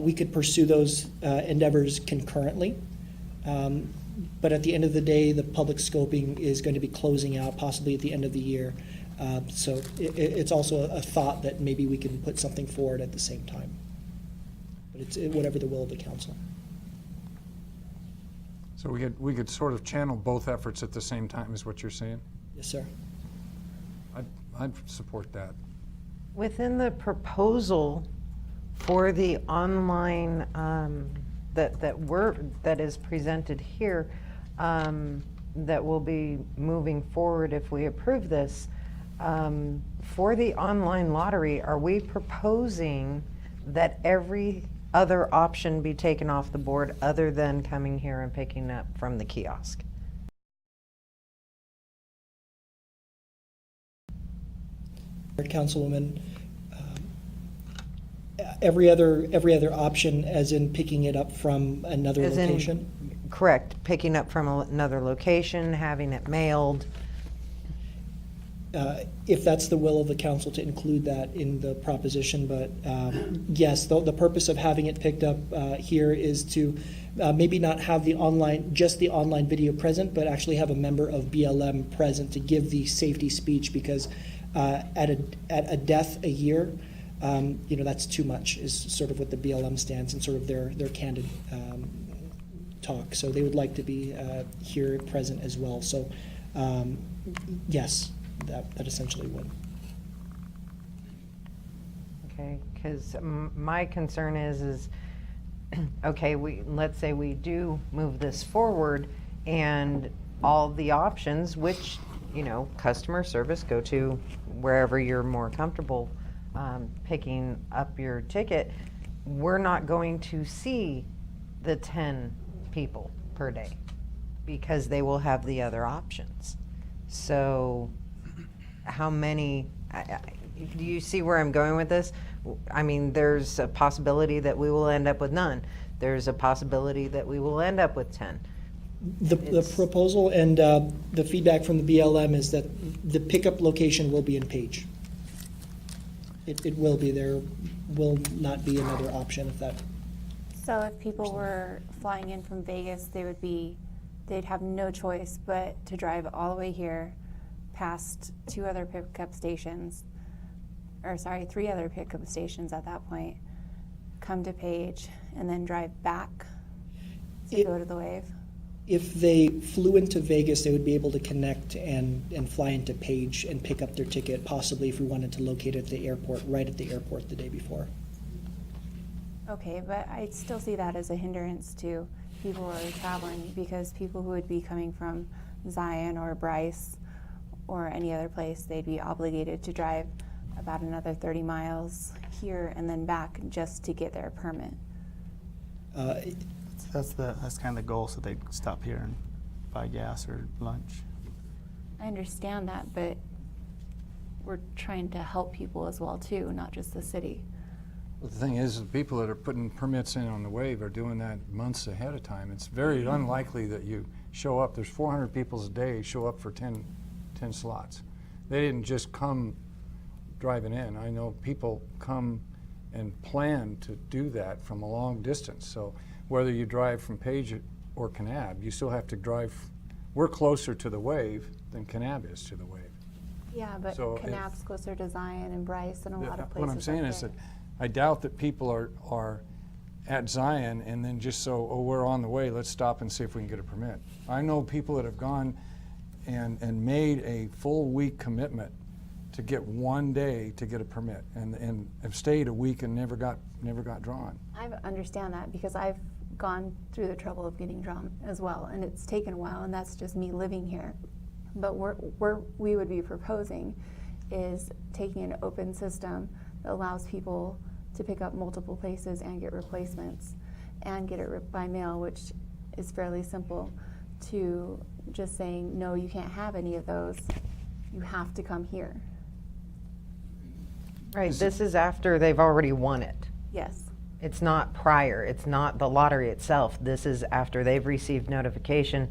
We could pursue those endeavors concurrently, but at the end of the day, the public scoping is going to be closing out possibly at the end of the year. So it's also a thought that maybe we can put something forward at the same time. But it's whatever the will of the council. So we could sort of channel both efforts at the same time, is what you're saying? Yes, sir. I'd support that. Within the proposal for the online that is presented here, that will be moving forward if we approve this, for the online lottery, are we proposing that every other option be taken off the board other than coming here and picking up from the kiosk? Councilwoman, every other option, as in picking it up from another location? Correct, picking up from another location, having it mailed. If that's the will of the council to include that in the proposition, but yes, the purpose of having it picked up here is to maybe not have just the online video present, but actually have a member of BLM present to give the safety speech, because at a death a year, that's too much, is sort of what the BLM stands and sort of their candid talk. So they would like to be here present as well. So yes, that essentially would. Okay, because my concern is okay, let's say we do move this forward, and all the options, which customer service, go to wherever you're more comfortable picking up your ticket, we're not going to see the 10 people per day because they will have the other options. So how many, do you see where I'm going with this? I mean, there's a possibility that we will end up with none. There's a possibility that we will end up with 10. The proposal and the feedback from the BLM is that the pickup location will be in Page. It will be. There will not be another option if that. So if people were flying in from Vegas, they'd have no choice but to drive all the way here, past 3 other pickup stations at that point, come to Page, and then drive back to go to the Wave. If they flew into Vegas, they would be able to connect and fly into Page and pick up their ticket, possibly if we wanted to locate it at the airport, right at the airport the day before. Okay, but I still see that as a hindrance to people who are traveling, because people who would be coming from Zion or Bryce or any other place, they'd be obligated to drive about another 30 miles here and then back just to get their permit. That's kind of the goal, so they stop here and buy gas or lunch. I understand that, but we're trying to help people as well too, not just the city. Well, the thing is, the people that are putting permits in on the Wave are doing that months ahead of time. It's very unlikely that you show up. There's 400 people a day show up for 10 slots. They didn't just come driving in. I know people come and plan to do that from a long distance. So whether you drive from Page or Kanab, you still have to drive. We're closer to the Wave than Kanab is to the Wave. Yeah, but so Kanab's closer to Zion and Bryce and a lot of places. What I'm saying is that I doubt that people are at Zion and then just we're on the way, let's stop and see if we can get a permit. I know people that have gone and made a full week commitment to get one day to get a permit, and have stayed a week and never got drawn. I understand that because I've gone through the trouble of getting drawn as well, and it's taken a while, and that's just me living here. But what we would be proposing is taking an open system that allows people to pick up multiple places and get replacements and get it by mail, which is fairly simple, to just saying, no, you can't have any of those. You have to come here. Right, this is after they've already won it. Yes. It's not prior, it's not the lottery itself. This is after they've received notification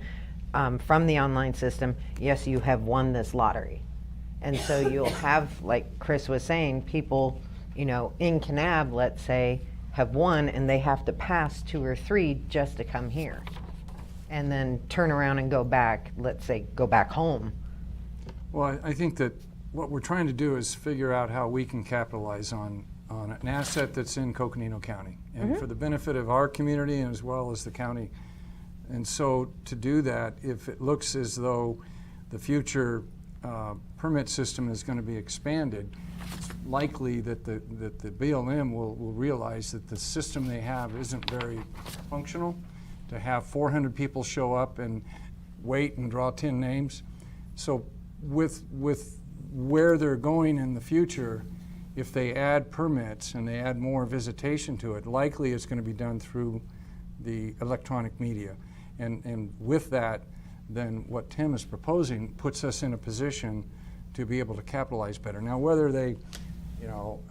from the online system, yes, you have won this lottery. And so you'll have, like Chris was saying, people, you know, in Kanab, let's say, have won and they have to pass 2 or 3 just to come here. And then turn around and go back, let's say, go back home. Well, I think that what we're trying to do is figure out how we can capitalize on an asset that's in Coconino County, and for the benefit of our community and as well as the county. And so to do that, if it looks as though the future permit system is going to be expanded, it's likely that the BLM will realize that the system they have isn't very functional. To have 400 people show up and wait and draw 10 names. So with where they're going in the future, if they add permits and they add more visitation to it, likely it's going to be done through the electronic media. And with that, then what Tim is proposing puts us in a position to be able to capitalize better. Now, whether they, you know,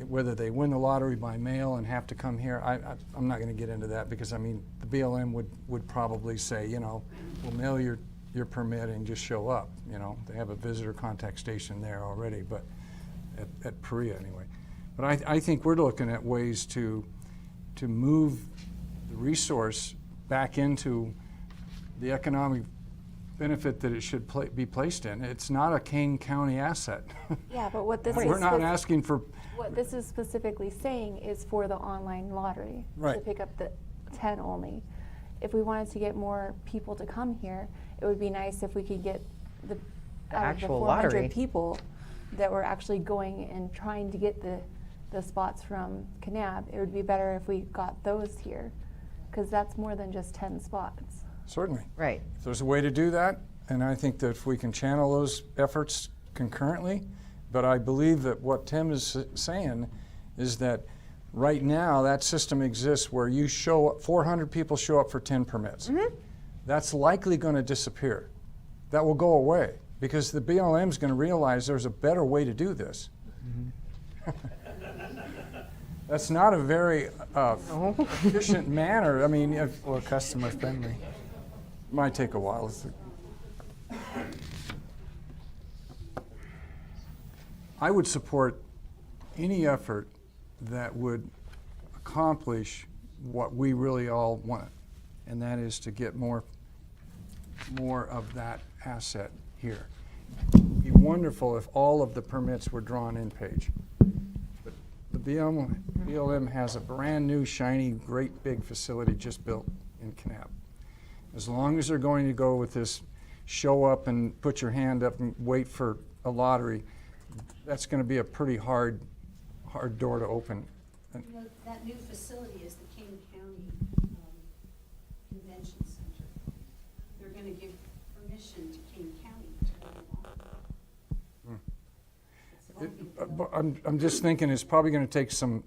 whether they win the lottery by mail and have to come here, I'm not going to get into that, because I mean the BLM would probably say, you know, we'll mail your permit and just show up. You know, they have a visitor contact station there already, but at Perea anyway. But I think we're looking at ways to move the resource back into the economic benefit that it should be placed in. It's not a Kane County asset. Yeah, but what this We're not asking for. What this is specifically saying is for the online lottery, to Right. pick up the 10 only. If we wanted to get more people to come here, it would be nice if we could get the out of the actual 400 lottery. people that were actually going and trying to get the spots from Kanab. It would be better if we got those here, because that's more than just 10 spots. Certainly. Right. If there's a way to do that, and I think that if we can channel those efforts concurrently, but I believe that what Tim is saying is that right now that system exists where you show up, 400 people show up for 10 permits. That's likely going to disappear. That will go away because the BLM is going to realize there's a better way to do this. That's not a very efficient manner. I mean, Or customer friendly. might take a while. I would support any effort that would accomplish what we really all want, and that is to get more of that asset here. It'd be wonderful if all of the permits were drawn in page. But the BLM has a brand new, shiny, great big facility just built in Kanab. As long as they're going to go with this show up and put your hand up and wait for a lottery, that's going to be a pretty hard door to open. You know, that new facility is the King County Convention Center. They're going to give permission to King County to go on. I'm just thinking it's probably going to take some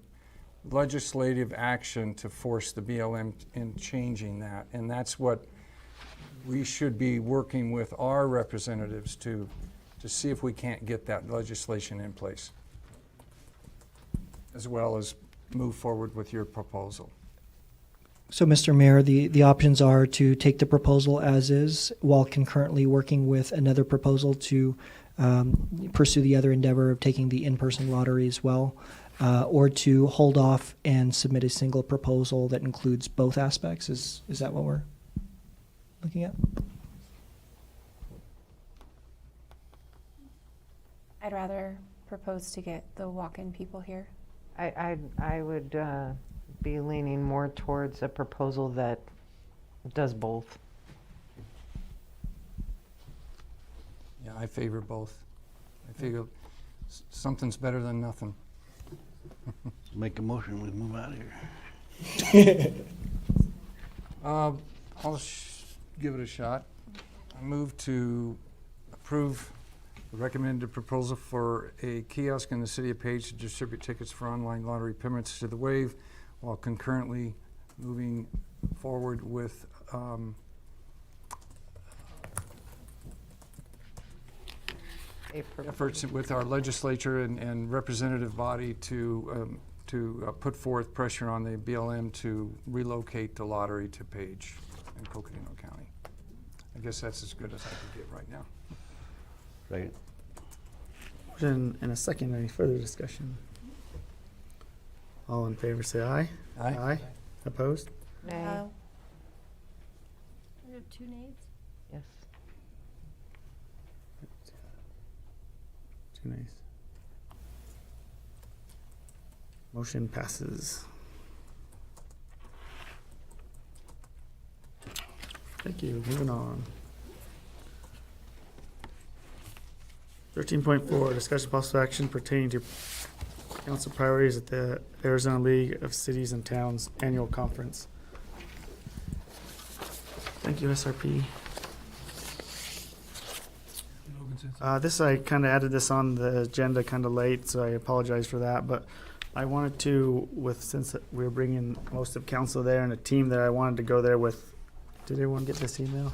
legislative action to force the BLM in changing that, and that's what we should be working with our representatives to see if we can't get that legislation in place, as well as move forward with your proposal. So, Mr. Mayor, the options are to take the proposal as is while concurrently working with another proposal to pursue the other endeavor of taking the in-person lottery as well, or to hold off and submit a single proposal that includes both aspects. Is that what we're looking at? I'd rather propose to get the walk-in people here. I would be leaning more towards a proposal that does both. Yeah, I favor both. I figure something's better than nothing. Make a motion, we move out of here. I'll give it a shot. I move to approve the recommended proposal for a kiosk in the city of Page to distribute tickets for online lottery payments to the Wave, while concurrently moving forward with efforts with our legislature and representative body to put forth pressure on the BLM to relocate the lottery to Page in Coconino County. I guess that's as good as I could get right now. Second. In a second, any further discussion? All in favor say aye. Aye. Opposed? Nay. We have 2 nays. Yes. 2 nays. Motion passes. Thank you. Moving on. 13.4, discussion possible action pertaining to council priorities at the Arizona League of Cities and Towns Annual Conference. Thank you, SRP. I kind of added this on the agenda kind of late, so I apologize for that. But I wanted to, since we were bringing most of council there and a team there, I wanted to go there with. Did everyone get this email?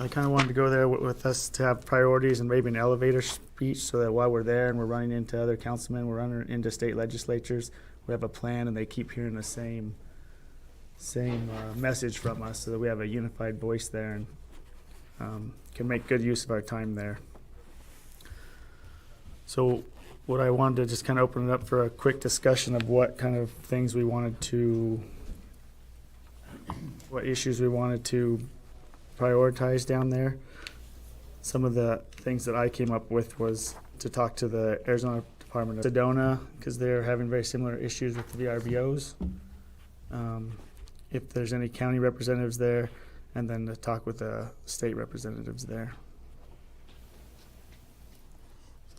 I kind of wanted to go there with us to have priorities and maybe an elevator speech, so that while we're there and we're running into other councilmen, we're running into state legislatures, we have a plan and they keep hearing the same message from us, so that we have a unified voice there and can make good use of our time there. So what I wanted to just kind of open it up for a quick discussion of what kind of things we wanted to, what issues we wanted to prioritize down there. Some of the things that I came up with was to talk to the Arizona Department of Sedona, because they're having very similar issues with the VRBOs. If there's any county representatives there, and then to talk with the state representatives there.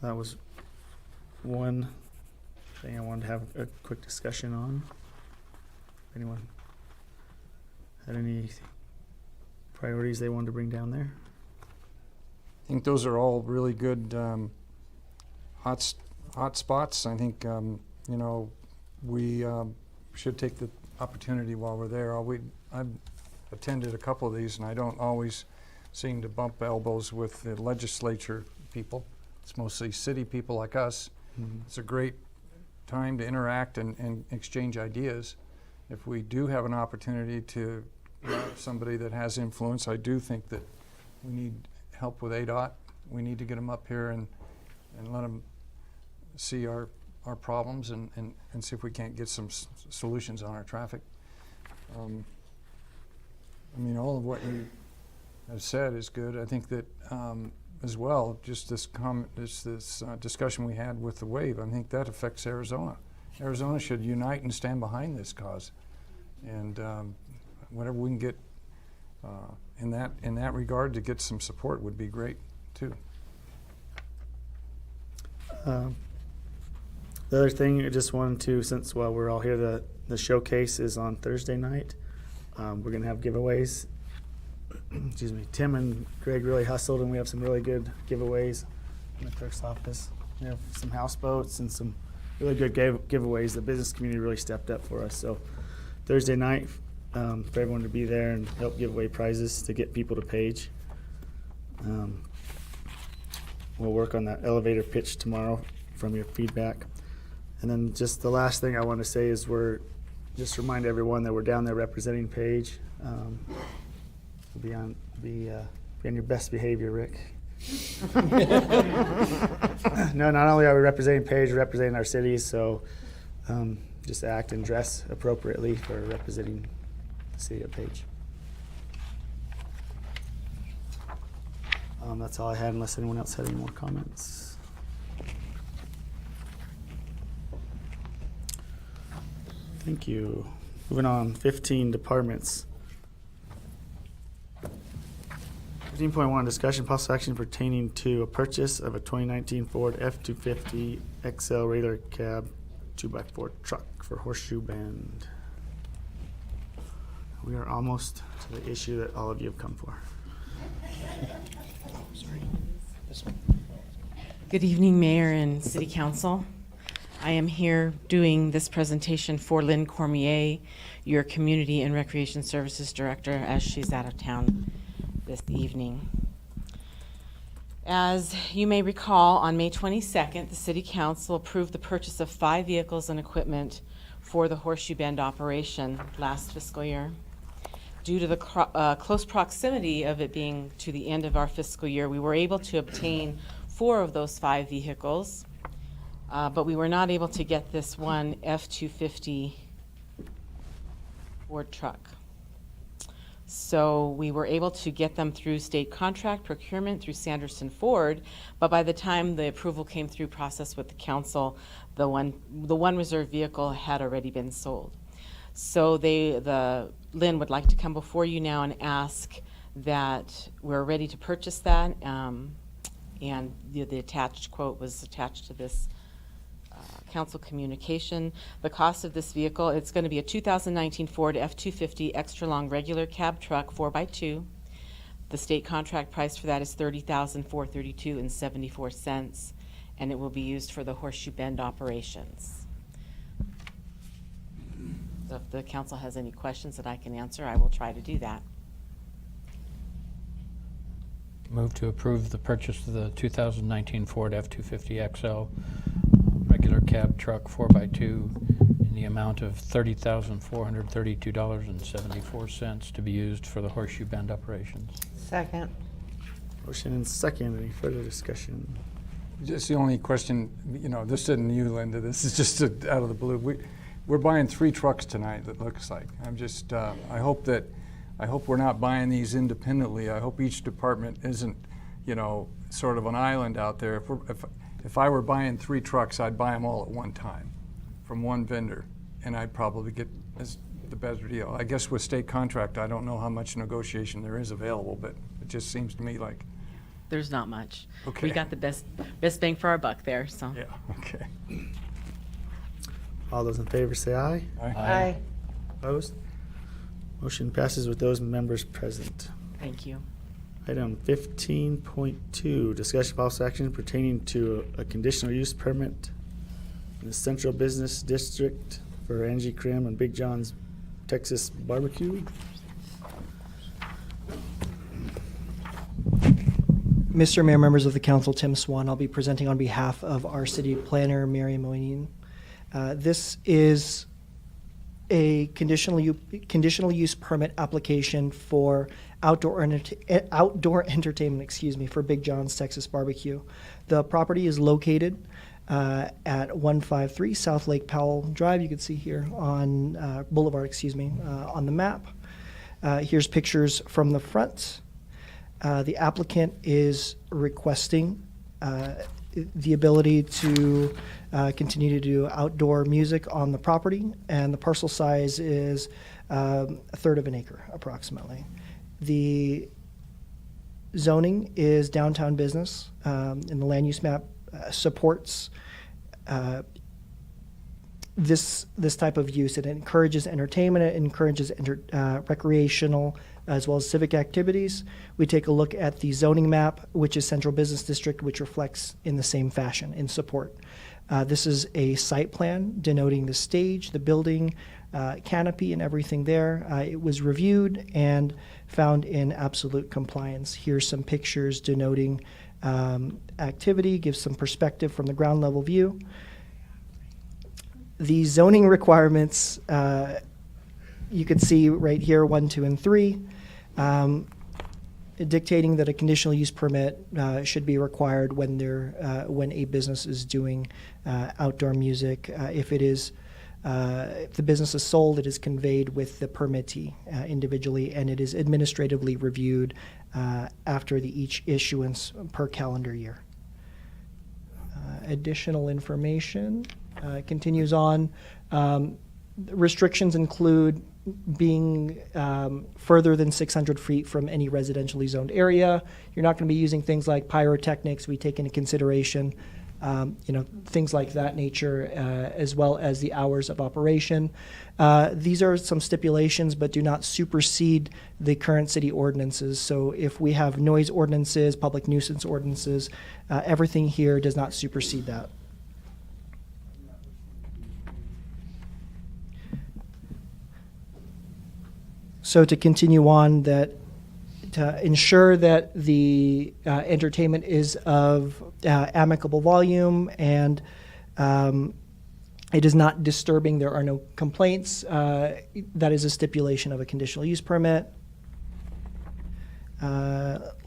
So that was one thing I wanted to have a quick discussion on. Anyone had any priorities they wanted to bring down there? I think those are all really good hot spots. I think we should take the opportunity while we're there. I've attended a couple of these, and I don't always seem to bump elbows with the legislature people. It's mostly city people like us. Mm-hmm. It's a great time to interact and exchange ideas. If we do have an opportunity to have somebody that has influence, I do think that we need help with ADOT. We need to get them up here and let them see our problems and see if we can't get some solutions on our traffic. All of what you have said is good. I think that as well, just this discussion we had with the Wave, I think that affects Arizona. Arizona should unite and stand behind this cause, and whatever we can get in that regard to get some support would be great too. The other thing I just wanted to, since while we're all here, the showcase is on Thursday night. We're gonna have giveaways. Excuse me. Tim and Greg really hustled, and we have some really good giveaways in the clerk's office. We have some houseboats and some really good giveaways. The business community really stepped up for us. So Thursday night, for everyone to be there and help give away prizes to get people to Page. We'll work on that elevator pitch tomorrow from your feedback. And then just the last thing I want to say is just remind everyone that we're down there representing Page. Be on your best behavior, Rick. No, not only are we representing Page, we're representing our cities, so just act and dress appropriately for representing the city of Page. That's all I had, unless anyone else had any more comments. Thank you. Moving on, 15, departments. 15.1, discussion possible action pertaining to a purchase of a 2019 Ford F-250 XL regular cab 2x4 truck for Horseshoe Bend. We are almost to the issue that all of you have come for. Good evening, Mayor and City Council. I am here doing this presentation for Lynn Cormier, your Community and Recreation Services Director, as she's out of town this evening. As you may recall, on May 22nd, the City Council approved the purchase of 5 vehicles and equipment for the Horseshoe Bend operation last fiscal year. Due to the close proximity of it being to the end of our fiscal year, we were able to obtain 4 of those 5 vehicles, but we were not able to get this one F-250 Ford truck. So we were able to get them through state contract procurement through Sanderson Ford, but by the time the approval came through process with the council, the one reserve vehicle had already been sold. So Lynn would like to come before you now and ask that we're ready to purchase that, and the attached quote was attached to this council communication. The cost of this vehicle, it's going to be a 2019 Ford F-250 extra long regular cab truck 4x2. The state contract price for that is $30,432.74, and it will be used for the Horseshoe Bend operations. So if the council has any questions that I can answer, I will try to do that. Move to approve the purchase of the 2019 Ford F-250 XL regular cab truck 4x2 in the amount of $30,432.74 to be used for the Horseshoe Bend operations. Second. Motion and second. Any further discussion? Just the only question, this isn't you, Linda. This is just out of the blue. We're buying 3 trucks tonight, it looks like. I'm just, I hope we're not buying these independently. I hope each department isn't, sort of an island out there. If I were buying 3 trucks, I'd buy them all at one time from one vendor, and I'd probably get the better deal. I guess with state contract, I don't know how much negotiation there is available, but it just seems to me like. There's not much. Okay. We got the best bang for our buck there, so. Yeah, okay. All those in favor say aye. Aye. Opposed? Motion passes with those members present. Thank you. Item 15.2, discussion possible action pertaining to a conditional use permit in the Central Business District for Angie Krim and Big John's Texas Barbecue. Mr. Mayor, members of the council, Tim Swan. I'll be presenting on behalf of our city planner, Mary Moinin. This is a conditional use permit application for outdoor entertainment, for Big John's Texas Barbecue. The property is located at 153 South Lake Powell Drive. You can see here on Boulevard, on the map. Here's pictures from the front. The applicant is requesting the ability to continue to do outdoor music on the property, and the parcel size is a third of an acre, approximately. The zoning is downtown business, and the land use map supports this type of use. It encourages entertainment, it encourages recreational as well as civic activities. We take a look at the zoning map, which is Central Business District, which reflects in the same fashion in support. This is a site plan denoting the stage, the building, canopy, and everything there. It was reviewed and found in absolute compliance. Here's some pictures denoting activity, gives some perspective from the ground level view. The zoning requirements, you can see right here, 1, 2, and 3, dictating that a conditional use permit should be required when a business is doing outdoor music. If the business is sold, it is conveyed with the permittee individually, and it is administratively reviewed after each issuance per calendar year. Additional information continues on. restrictions include being further than 600 feet from any residentially zoned area. You're not going to be using things like pyrotechnics. We take into consideration, things like that nature, as well as the hours of operation. These are some stipulations, but do not supersede the current city ordinances. So if we have noise ordinances, public nuisance ordinances, everything here does not supersede that. So to continue on, that to ensure that the entertainment is of amicable volume and it is not disturbing, there are no complaints, that is a stipulation of a conditional use permit.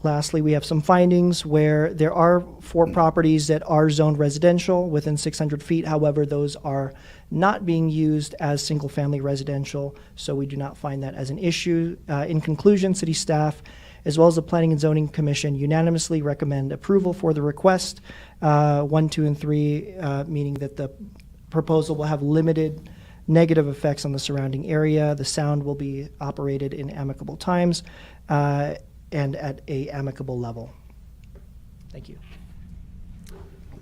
Lastly, we have some findings where there are 4 properties that are zoned residential within 600 feet. However, those are not being used as single-family residential, so we do not find that as an issue. In conclusion, city staff, as well as the Planning and Zoning Commission, unanimously recommend approval for the request, 1, 2, and 3, meaning that the proposal will have limited negative effects on the surrounding area. The sound will be operated in amicable times and at a amicable level. Thank you.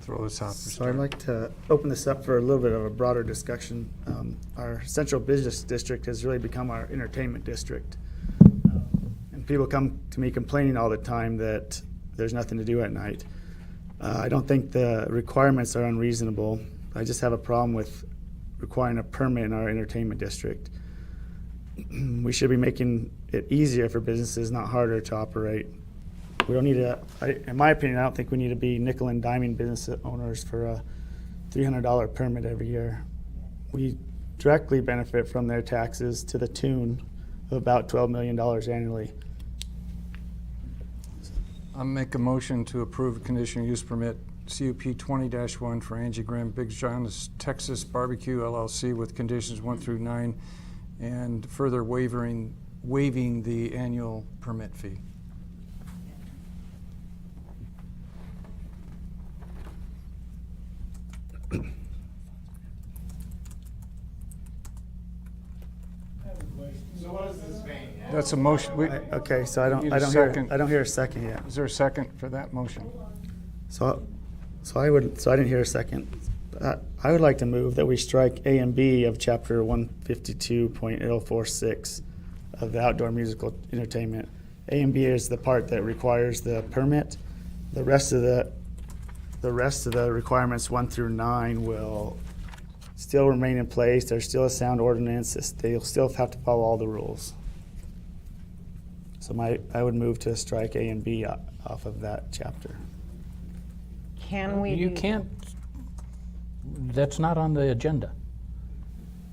Throw this out. So I'd like to open this up for a little bit of a broader discussion. Our central business district has really become our entertainment district. And people come to me complaining all the time that there's nothing to do at night. I don't think the requirements are unreasonable. I just have a problem with requiring a permit in our entertainment district. We should be making it easier for businesses, not harder to operate. We don't need to, in my opinion, I don't think we need to be nickel and diming business owners for a $300 permit every year. We directly benefit from their taxes to the tune of about $12 million annually. I'll make a motion to approve a conditional use permit, CUP 20-1 for Angie Graham Big John's Texas Barbecue LLC with conditions 1 through 9, and further waiving the annual permit fee. That's a motion. Okay, so I don't hear a second yet. Is there a second for that motion? So I didn't hear a second. I would like to move that we strike A and B of chapter 152.046 of the outdoor musical entertainment. A and B is the part that requires the permit. The rest of the requirements 1 through 9 will still remain in place. There's still a sound ordinance. They'll still have to follow all the rules. So I would move to strike A and B off of that chapter. Can we? You can't. That's not on the agenda.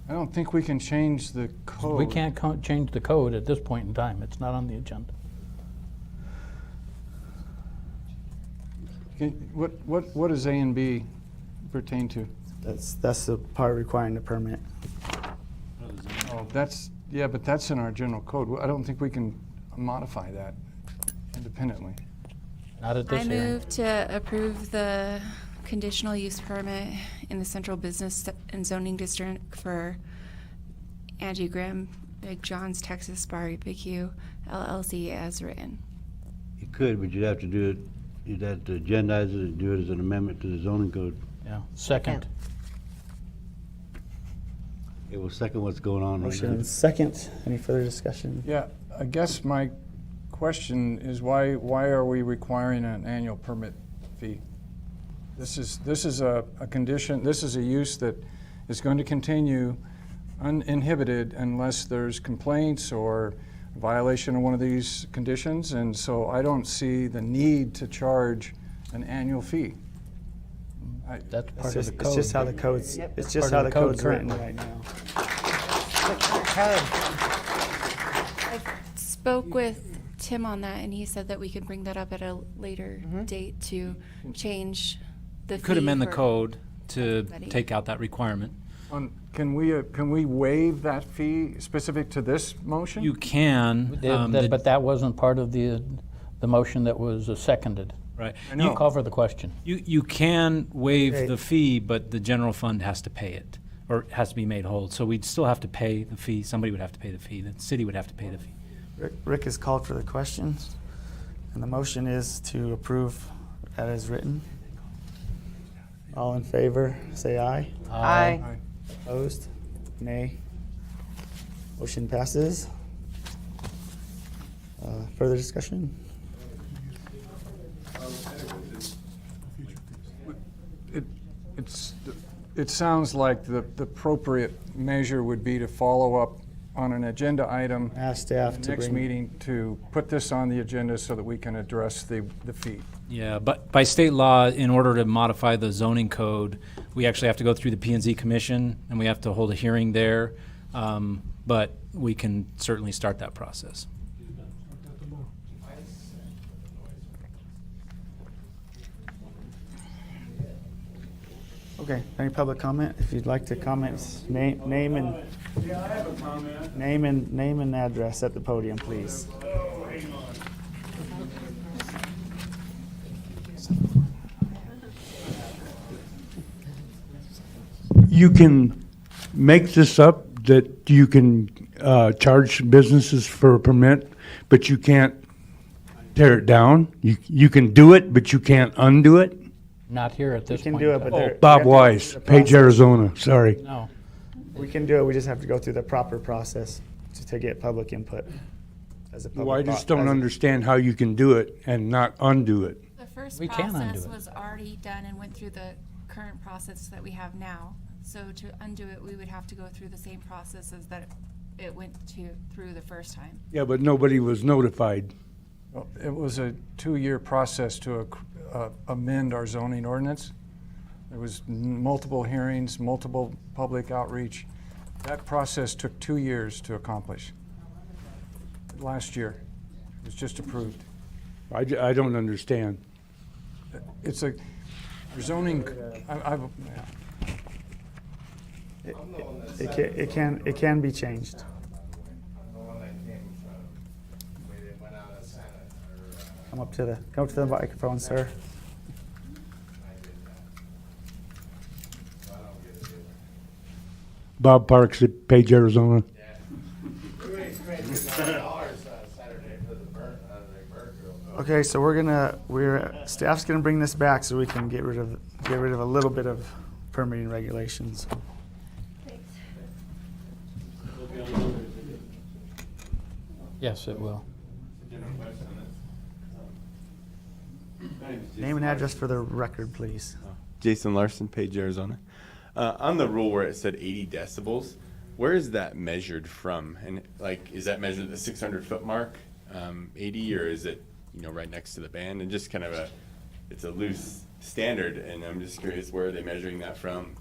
I don't think we can change the code. We can't change the code at this point in time. It's not on the agenda. What does A and B pertain to? That's the part requiring the permit. Oh, but that's in our general code. I don't think we can modify that independently. Not at this I hearing. move to approve the conditional use permit in the Central Business and Zoning District for Angie Graham Big John's Texas Barbecue LLC as written. You could, but you'd have to do it, you'd have to agendize it and do it as an amendment to the zoning code. Yeah. Second. It will second what's going on right Motion now. and second. Any further discussion? Yeah, I guess my question is why are we requiring an annual permit fee? This is a condition, this is a use that is going to continue uninhibited unless there's complaints or violation of one of these conditions, and so I don't see the need to charge an annual fee. That's part of the code. It's just how the code's. Yep. It's just Part how of the the code's code written currently. right now. I spoke with Tim on that, and he said that we could bring that up at a later date to change the fee. Could amend the for code to everybody. take out that requirement. Can we waive that fee specific to this motion? You can. But that wasn't part of the motion that was seconded. Right. I know. You call for the question. You can waive Okay. the fee, but the general fund has to pay it. or it has to be made whole. So we'd still have to pay the fee. Somebody would have to pay the fee. The city would have to pay the fee. Rick has called for the questions, and the motion is to approve as written. All in favor, say aye. Aye. Opposed? Nay. Motion passes. Further discussion? It sounds like the appropriate measure would be to follow up on an agenda item. Ask staff in the to next bring- meeting to put this on the agenda so that we can address the fee. Yeah, but by state law, in order to modify the zoning code, we actually have to go through the P&Z Commission, and we have to hold a hearing there. But we can certainly start that process. Okay, any public comment? If you'd like to comment, name and Yeah, I have a comment. name and address at the podium, please. Oh, hang on. You can make this up that you can charge businesses for a permit, but you can't tear it down. You can do it, but you can't undo it. Not here at this can point. do in it, but time. there- Bob we have to go Wise, through the Page, process. Arizona, sorry. No. We can do it, we just have to go through the proper process to get public input. As a public Well, I just pro- don't as a- understand how you can do it and not undo it. The first We can undo process it. was already done and went through the current process that we have now. So to undo it, we would have to go through the same processes that it went through the first time. Yeah, but nobody was notified. Well, it was a 2-year process to amend our zoning ordinance. There was multiple hearings, multiple public outreach. That process took 2 years to accomplish. Last year, it was just approved. I don't understand. It's a zoning, It can be changed. Come up to the microphone, sir. Bob Parks at Page, Arizona. Okay, so staff's gonna bring this back so we can get rid of a little bit of permitting regulations. Yes, it will. Name and address for the record, please. Jason Larson, Page, Arizona. On the rule where it said 80 decibels, where is that measured from? And like, is that measured at the 600-foot mark, 80, or is it, right next to the band? And just kind of it's a loose standard, and I'm just curious, where are they measuring that from?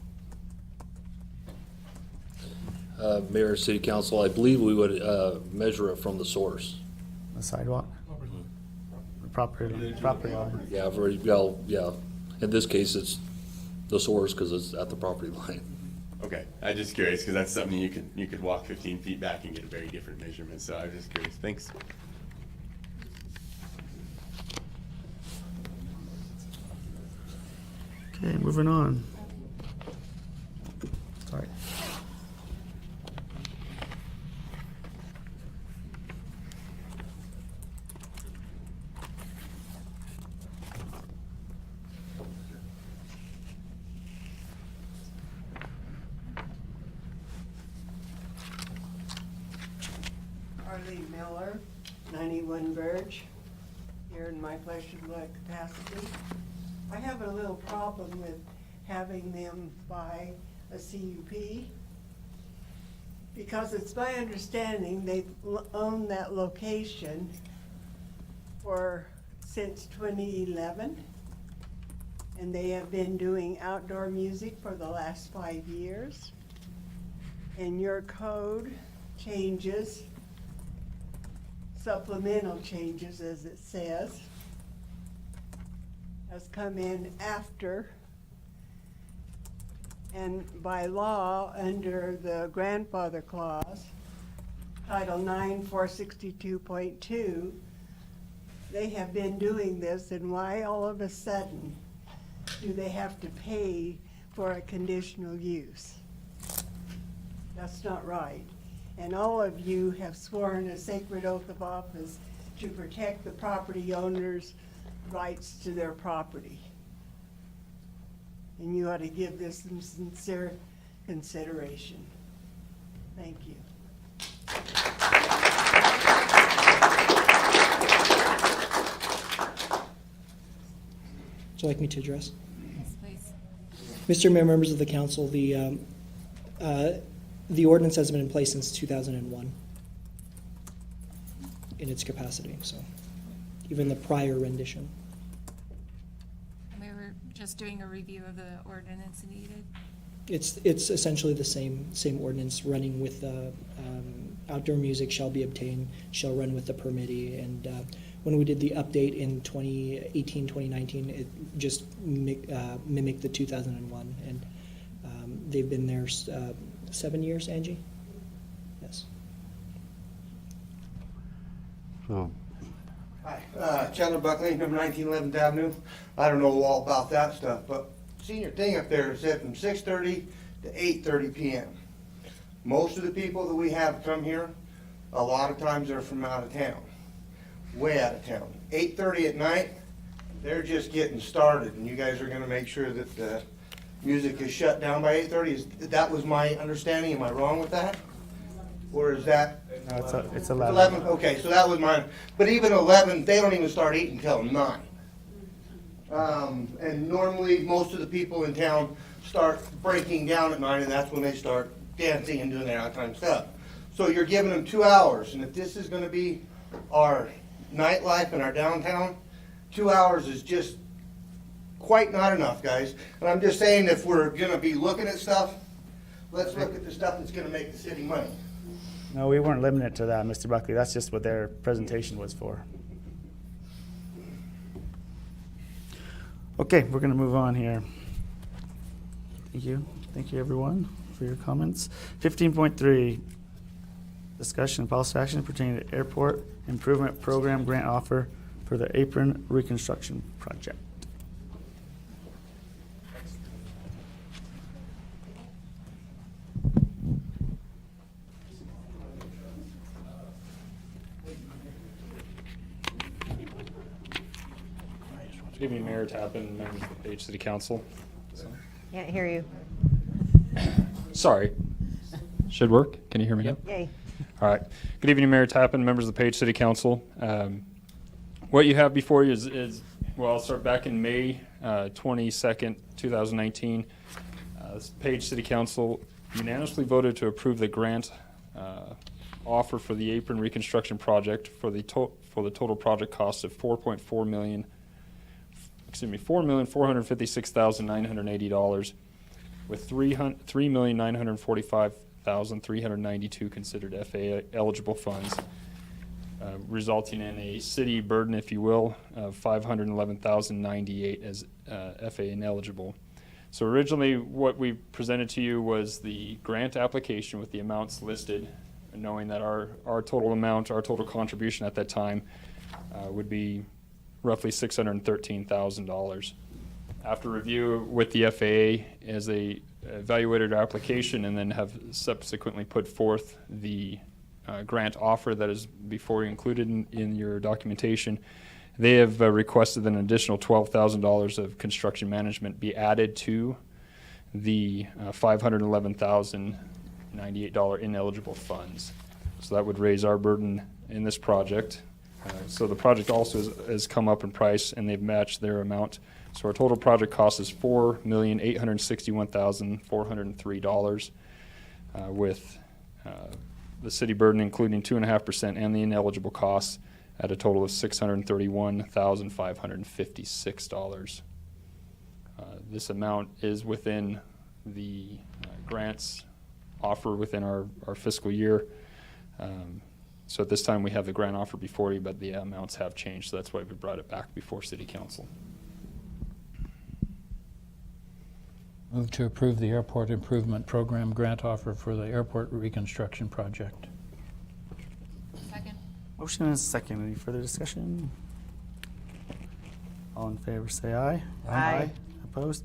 Mayor, City Council, I believe we would measure it from the source. The sidewalk? The property line. Yeah, in this case, it's the source because it's at the property line. Okay, I'm just curious, because that's something you could walk 15 feet back and get a very different measurement, so I was just curious. Thanks. Okay, moving on. Sorry. Arlene Miller, 91 Verge, here in my flesh and blood capacity. I have a little problem with having them buy a CUP because it's my understanding they've owned that location since 2011, and they have been doing outdoor music for the last 5 years. And your code changes, supplemental changes as it says, has come in after, and by law, under the grandfather clause, Title 9, 462.2, they have been doing this, and why all of a sudden do they have to pay for a conditional use? That's not right. And all of you have sworn a sacred oath of office to protect the property owners' rights to their property. And you ought to give this some sincere consideration. Thank you. Would you like me to address? Yes, please. Mr. Mayor, members of the council, the ordinance has been in place since 2001 in its capacity, so even the prior rendition. We were just doing a review of the ordinance needed. It's essentially the same ordinance running with outdoor music shall be obtained, shall run with the permittee, and when we did the update in 2018, 2019, it just mimicked the 2001, and they've been there 7 years, Angie? Yes. So, Hi, Chandler Buckley, number 19 11th Avenue. I don't know all about that stuff, but senior thing up there said from 6:30 to 8:30 p.m. Most of the people that we have come here, a lot of times they're from out of town, way out of town. 8:30 at night, they're just getting started, and you guys are going to make sure that the music is shut down by 8:30. That was my understanding. Am I wrong with that? Or is that? No, it's 11. Okay, so that was mine. But even 11, they don't even start eating until 9. And normally, most of the people in town start breaking down at 9, and that's when they start dancing and doing their outtime stuff. So you're giving them 2 hours, and if this is going to be our nightlife in our downtown, 2 hours is just quite not enough, guys. And I'm just saying, if we're going to be looking at stuff, let's look at the stuff that's going to make the city money. No, we weren't limiting it to that, Mr. Buckley. That's just what their presentation was for. Okay, we're going to move on here. Thank you. Thank you, everyone, for your comments. 15.3, discussion and possible action pertaining to Airport Improvement Program grant offer for the apron reconstruction project. Good evening, Mayor Tappan, members of the Page City Council. Can't hear you. Sorry. Should work. Can you hear me now? Yay. All right. Good evening, Mayor Tappan, members of the Page City Council. What you have before you is well, I'll start back in May 22nd, 2019. Page City Council unanimously voted to approve the grant offer for the apron reconstruction project for the total project cost of $4,456,980, with $3,945,392 considered FAA eligible funds, resulting in a city burden, if you will, of $511,098 as FAA ineligible. So originally, what we presented to you was the grant application with the amounts listed, knowing that our total amount, our total contribution at that time would be roughly $613,000. After review with the FAA, as they evaluated our application and then have subsequently put forth the grant offer that is before you included in your documentation, they have requested an additional $12,000 of construction management be added to the $511,098 ineligible funds. So that would raise our burden in this project. So the project also has come up in price, and they've matched their amount. So our total project cost is $4,861,403, with the city burden including 2.5% and the ineligible costs at a total of $631,556. This amount is within the grants offer within our fiscal year. So at this time, we have the grant offer before you, but the amounts have changed, so that's why we brought it back before City Council. Move to approve the Airport Improvement Program grant offer for the airport reconstruction project. Second. Motion and a second. Any further discussion? All in favor, say aye. Aye. Opposed?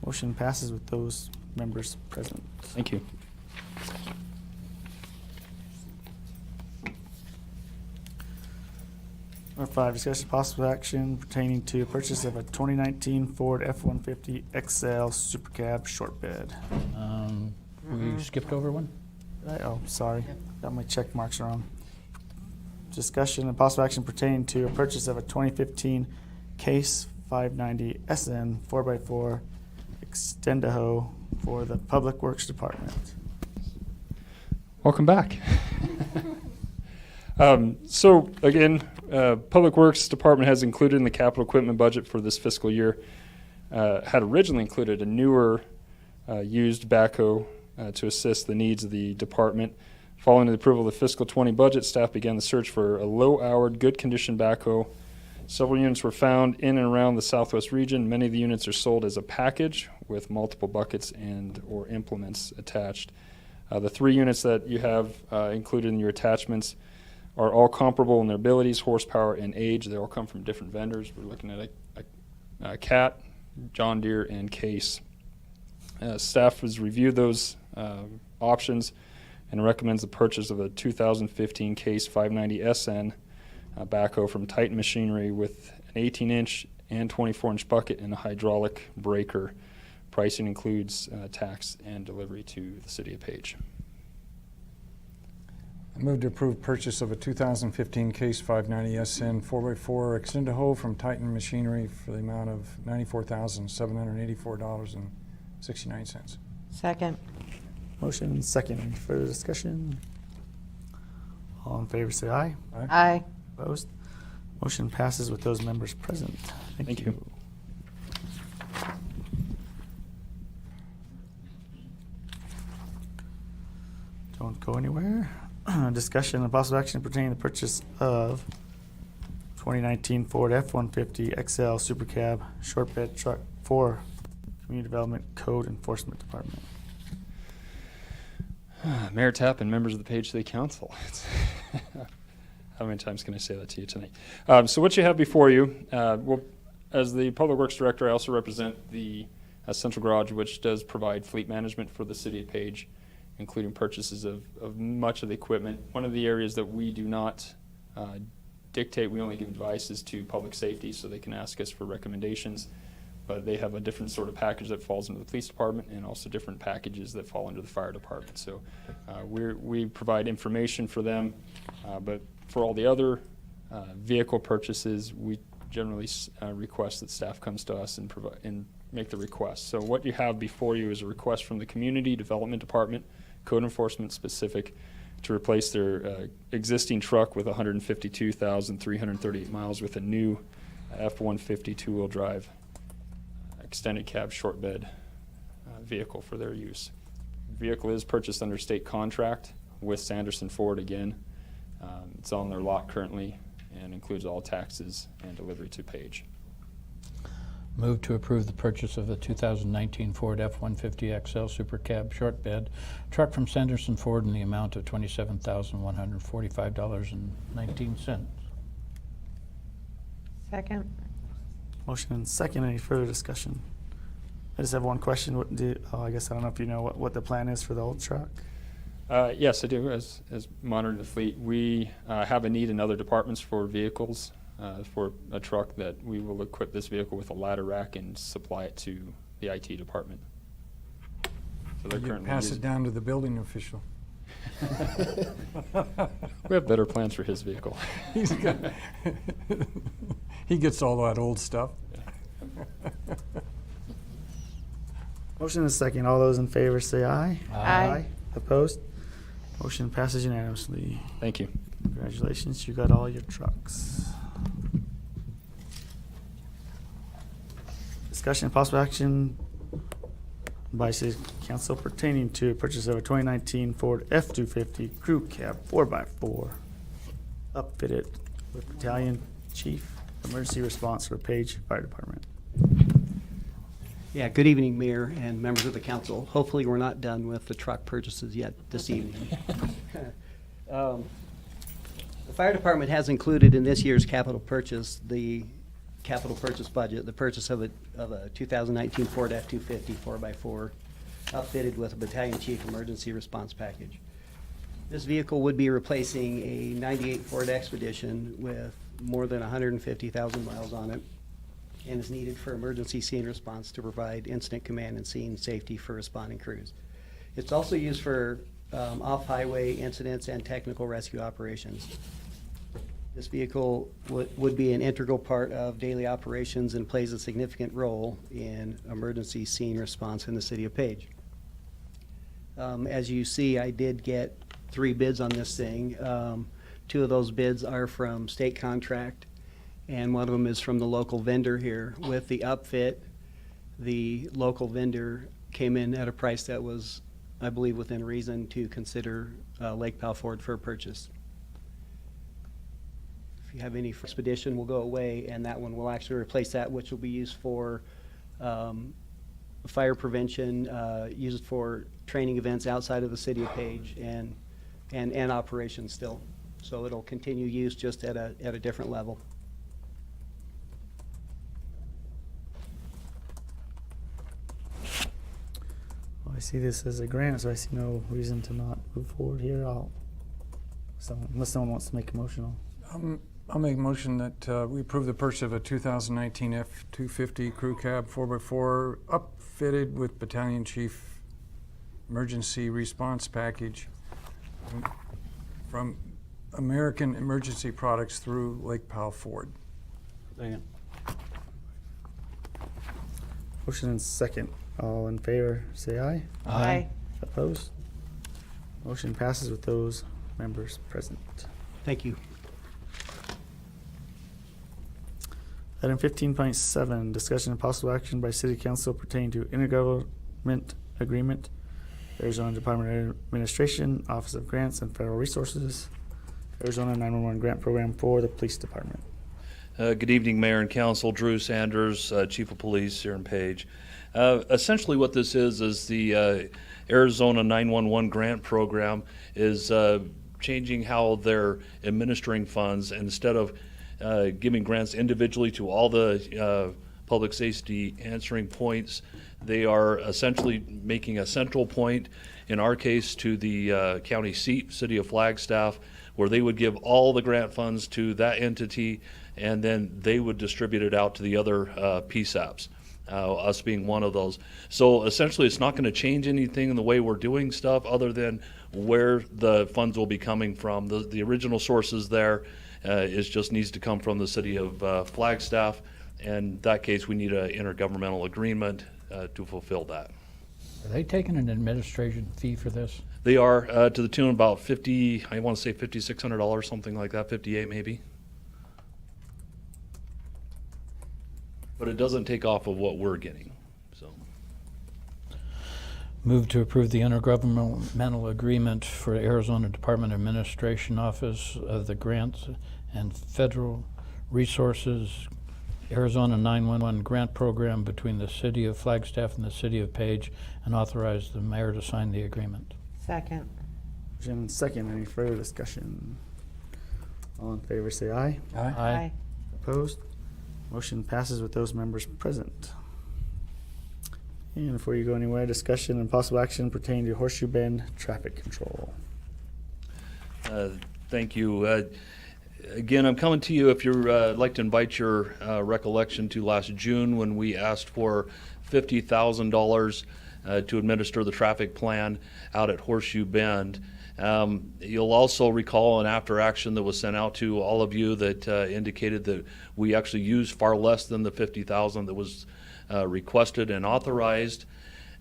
Motion passes with those members present. Thank you. Number 5, discussion possible action pertaining to purchase of a 2019 Ford F-150 XL Super Cab short bed. We skipped over one? Did I? Oh, sorry. Got my check marks wrong. Discussion and possible action pertaining to a purchase of a 2015 Case 590 SN 4x4 Extendaho for the Public Works Department. Welcome back. So again, Public Works Department has included in the capital equipment budget for this fiscal year, had originally included a newer used backhoe to assist the needs of the department. Following the approval of the fiscal 20 budget, staff began the search for a low-hour, good-condition backhoe. Several units were found in and around the southwest region. Many of the units are sold as a package with multiple buckets and or implements attached. The 3 units that you have included in your attachments are all comparable in their abilities, horsepower, and age. They all come from different vendors. We're looking at a Cat, John Deere, and Case. Staff has reviewed those options and recommends the purchase of a 2015 Case 590 SN backhoe from Titan Machinery with an 18-inch and 24-inch bucket and a hydraulic breaker. Pricing includes tax and delivery to the City of Page. I move to approve purchase of a 2015 Case 590 SN 4x4 Extendaho from Titan Machinery for the amount of $94,784.69. Second. Motion and second. Any further discussion? All in favor say aye. Aye. Opposed? Motion passes with those members present. Thank you. Don't go anywhere. Discussion and possible action pertaining to the purchase of 2019 Ford F-150 XL Super Cab short bed truck for Community Development Code Enforcement Department. Mayor Tapp and members of the Page City Council. How many times can I say that to you tonight? So what you have before you, well, as the Public Works Director, I also represent the Central Garage, which does provide fleet management for the City of Page, including purchases of much of the equipment. One of the areas that we do not dictate, we only give advice, is to public safety, so they can ask us for recommendations. But they have a different sort of package that falls into the police department and also different packages that fall under the fire department. So we provide information for them, but for all the other vehicle purchases, we generally request that staff comes to us and make the request. So what you have before you is a request from the Community Development Department, Code Enforcement specific, to replace their existing truck with 152,338 miles with a new F-150 two-wheel drive extended cab short bed vehicle for their use. Vehicle is purchased under state contract with Sanderson Ford again. It's on their lot currently and includes all taxes and delivery to Page. Move to approve the purchase of the 2019 Ford F-150 XL Super Cab short bed truck from Sanderson Ford in the amount of $27,145.19. Second. Motion and second. Any further discussion? I just have one question. I guess I don't know if you know what the plan is for the old truck. Yes, I do. As monitoring the fleet, we have a need in other departments for vehicles, for a truck that we will equip this vehicle with a ladder rack and supply it to the IT department. So they're You currently pass using it down to the building official. We have better plans for his vehicle. He gets all that old stuff. Motion and second. All those in favor say aye. Aye. Opposed? Motion passes unanimously. Thank you. Congratulations, you got all your trucks. Discussion and possible action by City Council pertaining to purchase of a 2019 Ford F-250 Crew Cab 4x4 upfitted with Battalion Chief Emergency Response for Page Fire Department. Yeah, good evening, Mayor and members of the council. Hopefully, we're not done with the truck purchases yet this evening. The fire department has included in this year's capital purchase, the capital purchase budget, the purchase of a 2019 Ford F-250 4x4 outfitted with a Battalion Chief Emergency Response Package. This vehicle would be replacing a 98 Ford Expedition with more than 150,000 miles on it and is needed for emergency scene response to provide incident command and scene safety for responding crews. It's also used for off-highway incidents and technical rescue operations. This vehicle would be an integral part of daily operations and plays a significant role in emergency scene response in the city of Page. As you see, I did get 3 bids on this thing. 2 of those bids are from state contract, and one of them is from the local vendor here. With the upfit, the local vendor came in at a price that was, I believe, within reason to consider Lake Powell Ford for purchase. If you have any expedition, will go away, and that one will actually replace that, which will be used for fire prevention, used for training events outside of the city of Page, and operations still. So it'll continue use just at a different level. Well, I see this as a grant, so I see no reason to not move forward here. Unless someone wants to make a motion, I'll make a motion that we approve the purchase of a 2019 F-250 crew cab 4x4 upfitted with battalion chief emergency response package from American Emergency Products through Lake Powell Ford. Second. Motion and second. All in favor, say aye. Aye. Opposed? Motion passes with those members present. Thank you. Item 15.7, discussion and possible action by City Council pertaining to intergovernment agreement, Arizona Department of Administration, Office of Grants and Federal Resources, Arizona 911 Grant Program for the Police Department. Good evening, Mayor and Council. Drew Sanders, Chief of Police here in Page. Essentially what this is the Arizona 911 Grant Program is changing how they're administering funds. Instead of giving grants individually to all the public safety answering points, they are essentially making a central point, in our case, to the county seat, City of Flagstaff, where they would give all the grant funds to that entity, and then they would distribute it out to the other PSAPs, us being one of those. So essentially, it's not going to change anything in the way we're doing stuff other than where the funds will be coming from. The original sources there is just needs to come from the City of Flagstaff. And in that case, we need an intergovernmental agreement to fulfill that. Are they taking an administration fee for this? They are to the tune of about I want to say $5,600, something like that, 58 maybe. But it doesn't take off of what we're getting, so. Move to approve the intergovernmental agreement for Arizona Department of Administration Office of the Grants and Federal Resources Arizona 911 Grant Program between the City of Flagstaff and the City of Page, and authorize the mayor to sign the agreement. Second. Motion and second. Any further discussion? All in favor, say aye. Aye. Opposed? Motion passes with those members present. And before you go anywhere, discussion and possible action pertaining to Horseshoe Bend traffic control. Thank you. Again, I'm coming to you if you'd like to invite your recollection to last June when we asked for $50,000 to administer the traffic plan out at Horseshoe Bend. You'll also recall an after action that was sent out to all of you that indicated that we actually used far less than the $50,000 that was requested and authorized.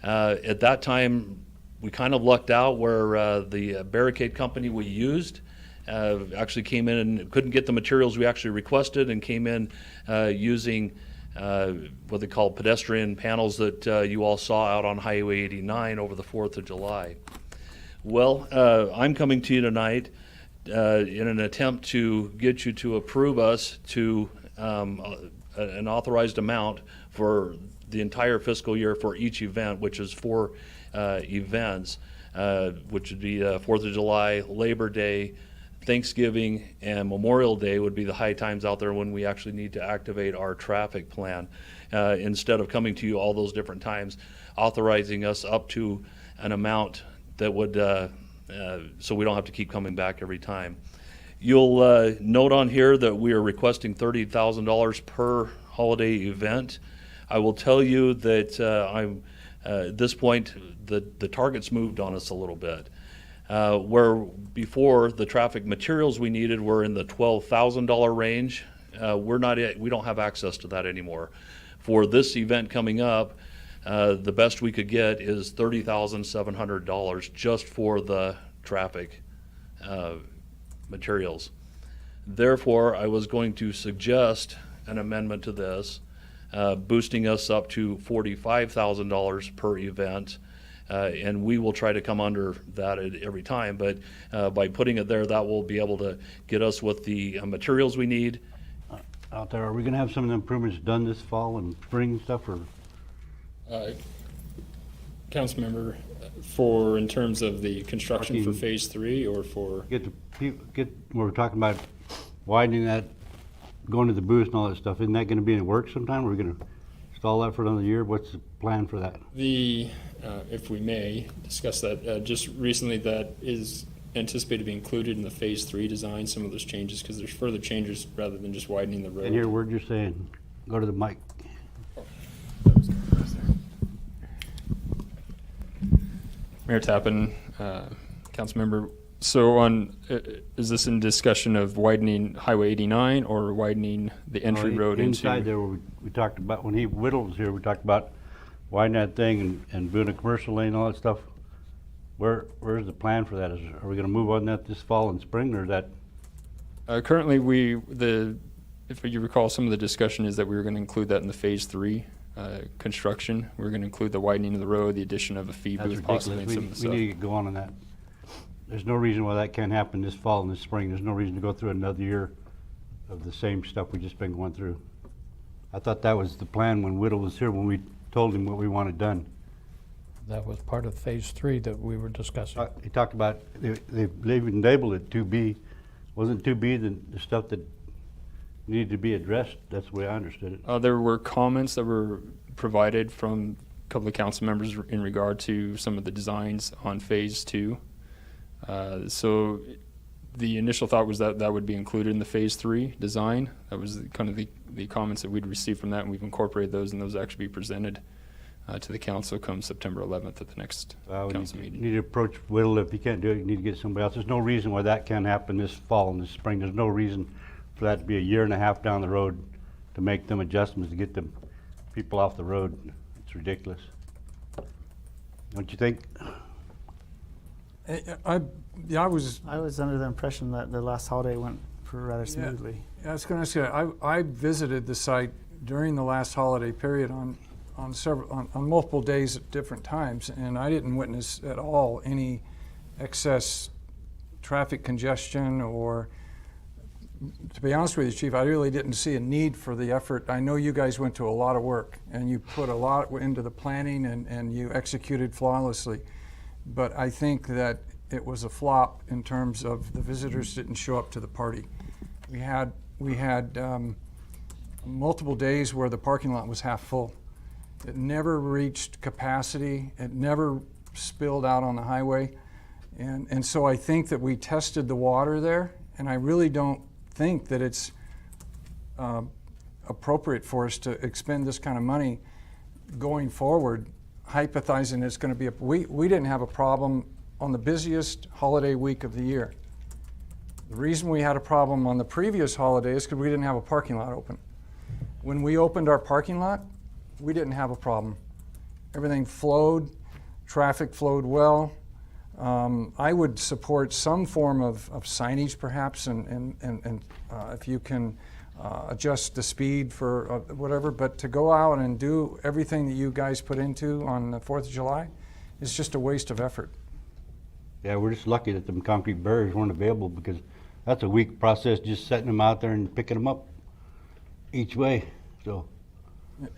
At that time, we kind of lucked out where the barricade company we used actually came in and couldn't get the materials we actually requested, and came in using what they call pedestrian panels that you all saw out on Highway 89 over the 4th of July. Well, I'm coming to you tonight in an attempt to get you to approve us to an authorized amount for the entire fiscal year for each event, which is 4 events, which would be 4th of July, Labor Day, Thanksgiving, and Memorial Day would be the high times out there when we actually need to activate our traffic plan. Instead of coming to you all those different times, authorizing us up to an amount that would, so we don't have to keep coming back every time. You'll note on here that we are requesting $30,000 per holiday event. I will tell you that at this point, the target's moved on us a little bit. Where before the traffic materials we needed were in the $12,000 range, we don't have access to that anymore. For this event coming up, the best we could get is $30,700 just for the traffic materials. Therefore, I was going to suggest an amendment to this, boosting us up to $45,000 per event, and we will try to come under that at every time. But by putting it there, that will be able to get us with the materials we need. Out there, are we gonna have some of the improvements done this fall and spring stuff, or? Councilmember, for in terms of the construction for phase 3 or for? We're talking about widening that, going to the booth and all that stuff. Isn't that gonna be in work sometime? Are we gonna install that for another year? What's the plan for that? If we may discuss that, just recently that is anticipated to be included in the phase 3 design, some of those changes, because there's further changes rather than just widening the road. And hear a word you're saying. Go to the mic. Mayor Tappan, Councilmember, so is this in discussion of widening Highway 89 or widening the entry road inside into? there, we talked about, when Whittle was here, we talked about widening that thing and doing a commercial lane and all that stuff. Where's the plan for that? Are we gonna move on that this fall and spring, or is that? Currently, if you recall, some of the discussion is that we were going to include that in the phase 3 construction. We were going to include the widening of the road, the addition of a feed That's booth, possibly, and ridiculous. some of the We stuff. need to get going on that. There's no reason why that can't happen this fall and this spring. There's no reason to go through another year of the same stuff we've just been going through. I thought that was the plan when Whittle was here, when we told him what we wanted done. That was part of phase 3 that we were discussing. He talked about, they even labeled it 2B. Wasn't 2B the stuff that needed to be addressed? That's the way I understood it. There were comments that were provided from a couple of council members in regard to some of the designs on phase 2. So the initial thought was that that would be included in the phase 3 design. That was kind of the comments that we'd received from that, and we've incorporated those, and those actually be presented to the council come September 11th at the next council meeting. You need to approach Whittle. If you can't do it, you need to get somebody else. There's no reason why that can't happen this fall and this spring. There's no reason for that to be a year and a half down the road to make them adjustments to get the people off the road. It's ridiculous. Don't you think? I was under the impression that the last holiday went rather smoothly. Yeah, I was going to say, I visited the site during the last holiday period on multiple days at different times, and I didn't witness at all any excess traffic congestion, or, to be honest with you, Chief, I really didn't see a need for the effort. I know you guys went to a lot of work, and you put a lot into the planning, and you executed flawlessly. But I think that it was a flop in terms of the visitors didn't show up to the party. We had multiple days where the parking lot was half full. It never reached capacity. It never spilled out on the highway. And so I think that we tested the water there, and I really don't think that it's appropriate for us to expend this kind of money going forward, hypothesizing it's going to be we didn't have a problem on the busiest holiday week of the year. The reason we had a problem on the previous holiday is because we didn't have a parking lot open. When we opened our parking lot, we didn't have a problem. Everything flowed, traffic flowed well. I would support some form of signage perhaps, and if you can adjust the speed for whatever, but to go out and do everything that you guys put into on the 4th of July is just a waste of effort. Yeah, we're just lucky that them concrete barriers weren't available, because that's a week process just setting them out there and picking them up each way. So.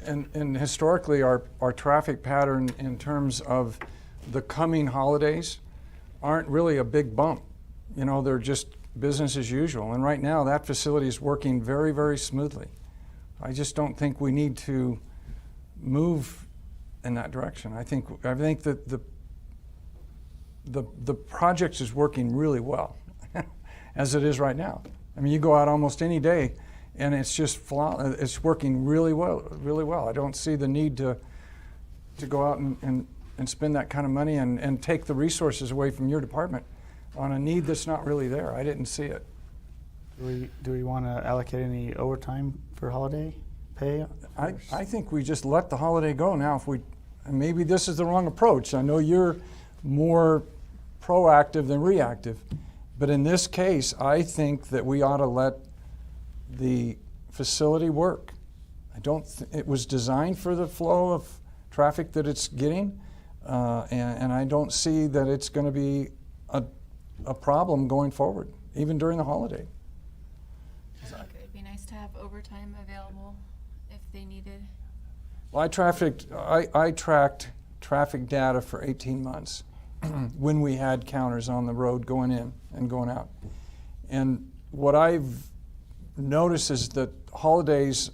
And historically, our traffic pattern in terms of the coming holidays aren't really a big bump. You know, they're just business as usual. And right now, that facility is working very, very smoothly. I just don't think we need to move in that direction. I think that the project is working really well. as it is right now. I mean, you go out almost any day, and it's just it's working really well, really well. I don't see the need to go out and spend that kind of money and take the resources away from your department on a need that's not really there. I didn't see it. Do we want to allocate any overtime for holiday pay? I think we just let the holiday go now. And maybe this is the wrong approach. I know you're more proactive than reactive, but in this case, I think that we ought to let the facility work. It was designed for the flow of traffic that it's getting, and I don't see that it's going to be a problem going forward, even during the holiday. It'd be nice to have overtime available if they needed. Well, I tracked traffic data for 18 months when we had counters on the road going in and going out. And what I've noticed is that holidays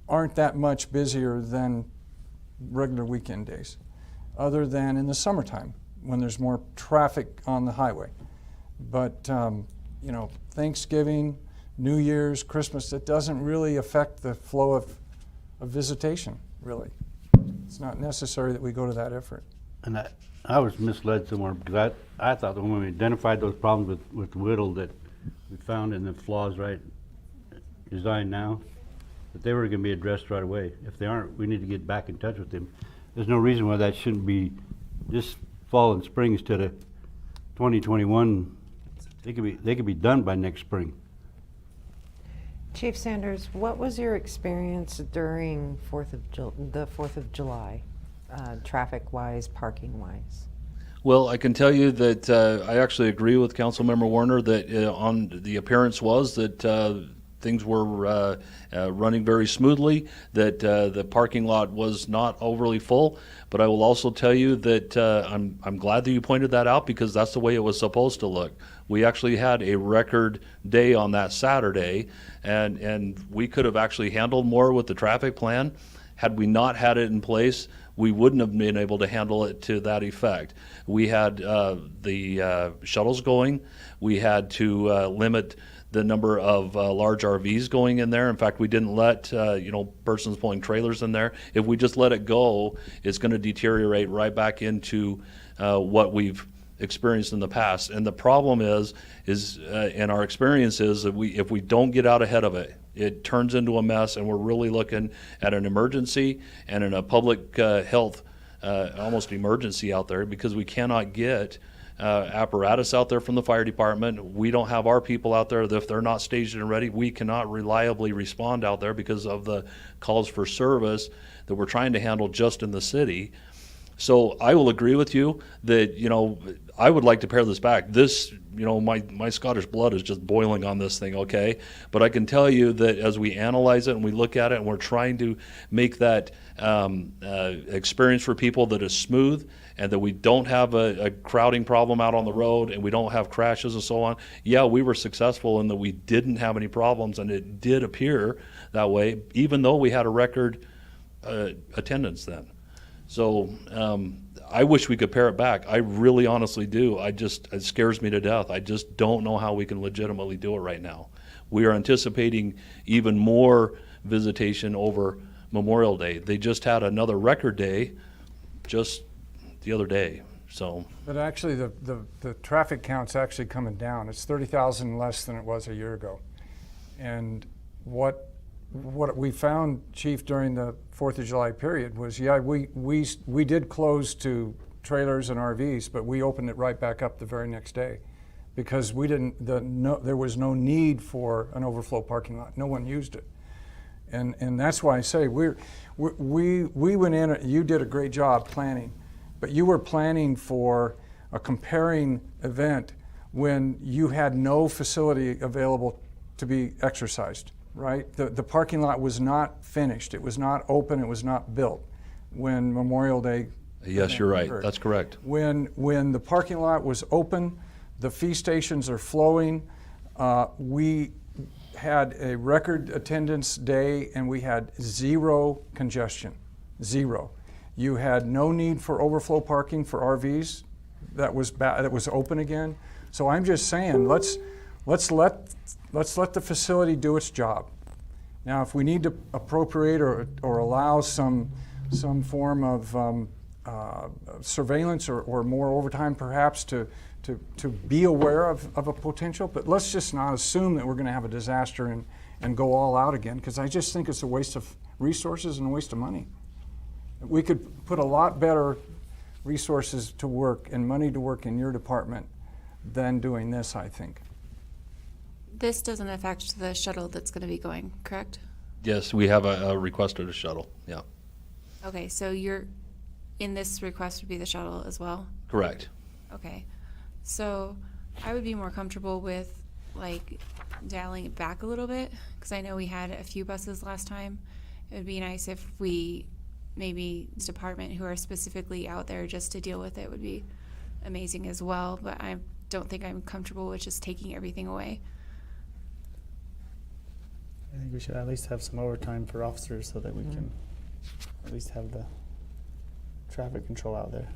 aren't that much busier than regular weekend days, other than in the summertime when there's more traffic on the highway. But, Thanksgiving, New Year's, Christmas, it doesn't really affect the flow of visitation, really. It's not necessary that we go to that effort. And I was misled somewhere because I thought that when we identified those problems with Whittle that we found in the flaws right designed now, that they were going to be addressed right away. If they aren't, we need to get back in touch with them. There's no reason why that shouldn't be this fall and spring instead of 2021. They could be done by next spring. Chief Sanders, what was your experience during the 4th of July, traffic-wise, parking-wise? Well, I can tell you that I actually agree with Councilmember Warner that on the appearance was that things were running very smoothly, that the parking lot was not overly full. But I will also tell you that I'm glad that you pointed that out, because that's the way it was supposed to look. We actually had a record day on that Saturday, and we could have actually handled more with the traffic plan. Had we not had it in place, we wouldn't have been able to handle it to that effect. We had the shuttles going. We had to limit the number of large RVs going in there. In fact, we didn't let persons pulling trailers in there. If we just let it go, it's going to deteriorate right back into what we've experienced in the past. And the problem is in our experience is that if we don't get out ahead of it, it turns into a mess, and we're really looking at an emergency and in a public health almost emergency out there, because we cannot get apparatus out there from the fire department. We don't have our people out there. If they're not staged and ready, we cannot reliably respond out there because of the calls for service that we're trying to handle just in the city. So I will agree with you that, I would like to pare this back. This, my Scottish blood is just boiling on this thing, okay? But I can tell you that as we analyze it and we look at it and we're trying to make that experience for people that is smooth, and that we don't have a crowding problem out on the road, and we don't have crashes and so on. Yeah, we were successful in that we didn't have any problems, and it did appear that way, even though we had a record attendance then. So I wish we could pare it back. I really honestly do. It scares me to death. I just don't know how we can legitimately do it right now. We are anticipating even more visitation over Memorial Day. They just had another record day just the other day. So, but actually the traffic count's actually coming down. It's 30,000 less than it was a year ago. And what we found, Chief, during the 4th of July period was, we did close to trailers and RVs, but we opened it right back up the very next day, because there was no need for an overflow parking lot. No one used it. And that's why I say we went in, you did a great job planning, but you were planning for a comparing event when you had no facility available to be exercised, right? The parking lot was not finished. It was not open. It was not built when Memorial Day. Yes, you're right. occurred. That's correct. When the parking lot was open, the fee stations are flowing. We had a record attendance day, and we had zero congestion, zero. You had no need for overflow parking for RVs. That was open again. So I'm just saying, let's let's let the facility do its job. Now, if we need to appropriate or allow some form of surveillance or more overtime perhaps to be aware of a potential, but let's just not assume that we're going to have a disaster and go all out again, because I just think it's a waste of resources and a waste of money. We could put a lot better resources to work and money to work in your department than doing this, I think. This doesn't affect the shuttle that's going to be going, correct? Yes, we have a requested a shuttle, yeah. Okay, so in this request would be the shuttle as well? Correct. Okay, so I would be more comfortable with like dialing it back a little bit, because I know we had a few buses last time. It would be nice if we, maybe this department who are specifically out there just to deal with it would be amazing as well, but I don't think I'm comfortable with just taking everything away. I think we should at least have some overtime for officers so that we can at least have the traffic control out there.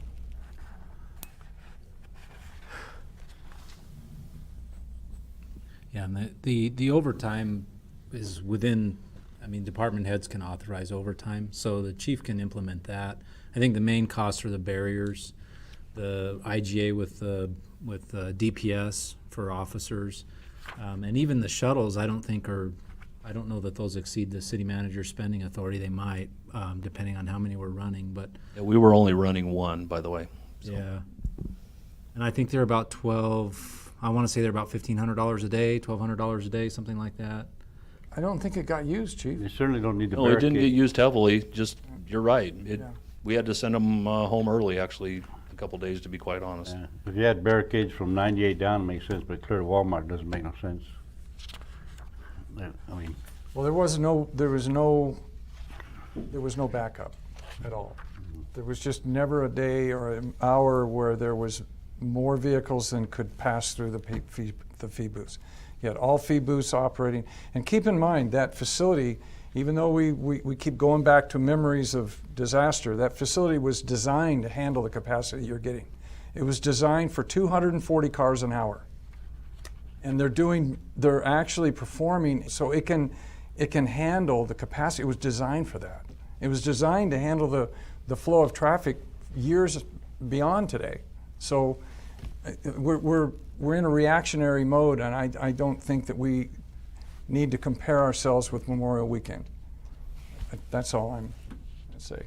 Yeah, and the overtime is within, I mean, department heads can authorize overtime, so the chief can implement that. I think the main costs are the barriers, the IGA with DPS for officers, and even the shuttles, I don't know that those exceed the city manager's spending authority. They might, depending on how many we're running, but. Yeah, we were only running one, by the way. So. Yeah. And I think they're about $1,500 a day, $1,200 a day, something like that. I don't think it got used, Chief. You certainly don't need to No, it didn't get barricade. used heavily, just, you're right. Yeah. We had to send them home early, actually, a couple days, to be quite honest. Yeah. If you had barricades from 98 down, it makes sense, but clear to Walmart doesn't make no sense. I mean, Well, there was no backup at all. There was just never a day or an hour where there was more vehicles than could pass through the fee booths. You had all fee booths operating. And keep in mind, that facility, even though we keep going back to memories of disaster, that facility was designed to handle the capacity you're getting. It was designed for 240 cars an hour. And they're actually performing, so it can handle the capacity. It was designed for that. It was designed to handle the flow of traffic years beyond today. So we're in a reactionary mode, and I don't think that we need to compare ourselves with Memorial Weekend. That's all I'm going to say.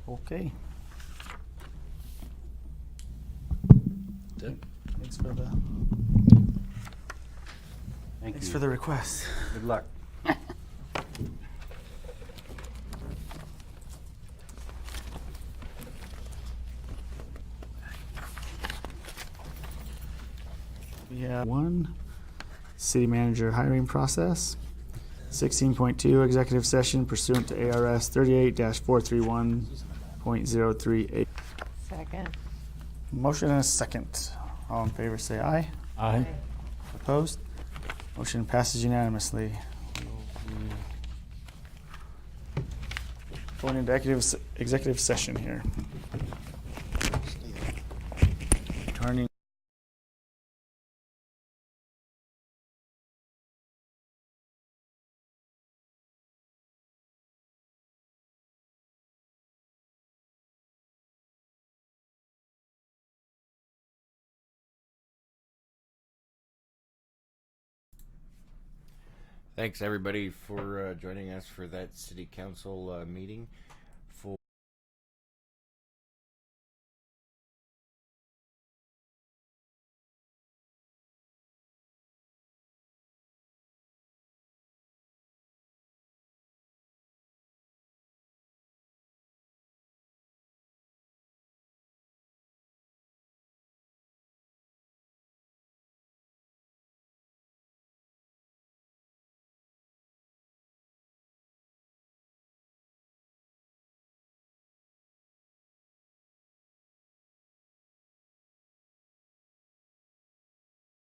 Okay. That's it. Thanks for the thank thanks you. for the request. Good luck. We have one city manager hiring process. 16.2 executive session pursuant to ARS 38-431.038. Second. Motion and a second. All in favor say aye. Aye. Opposed? Motion passes unanimously. Going into executive session here. Turning. Thanks everybody for joining us for that city council meeting.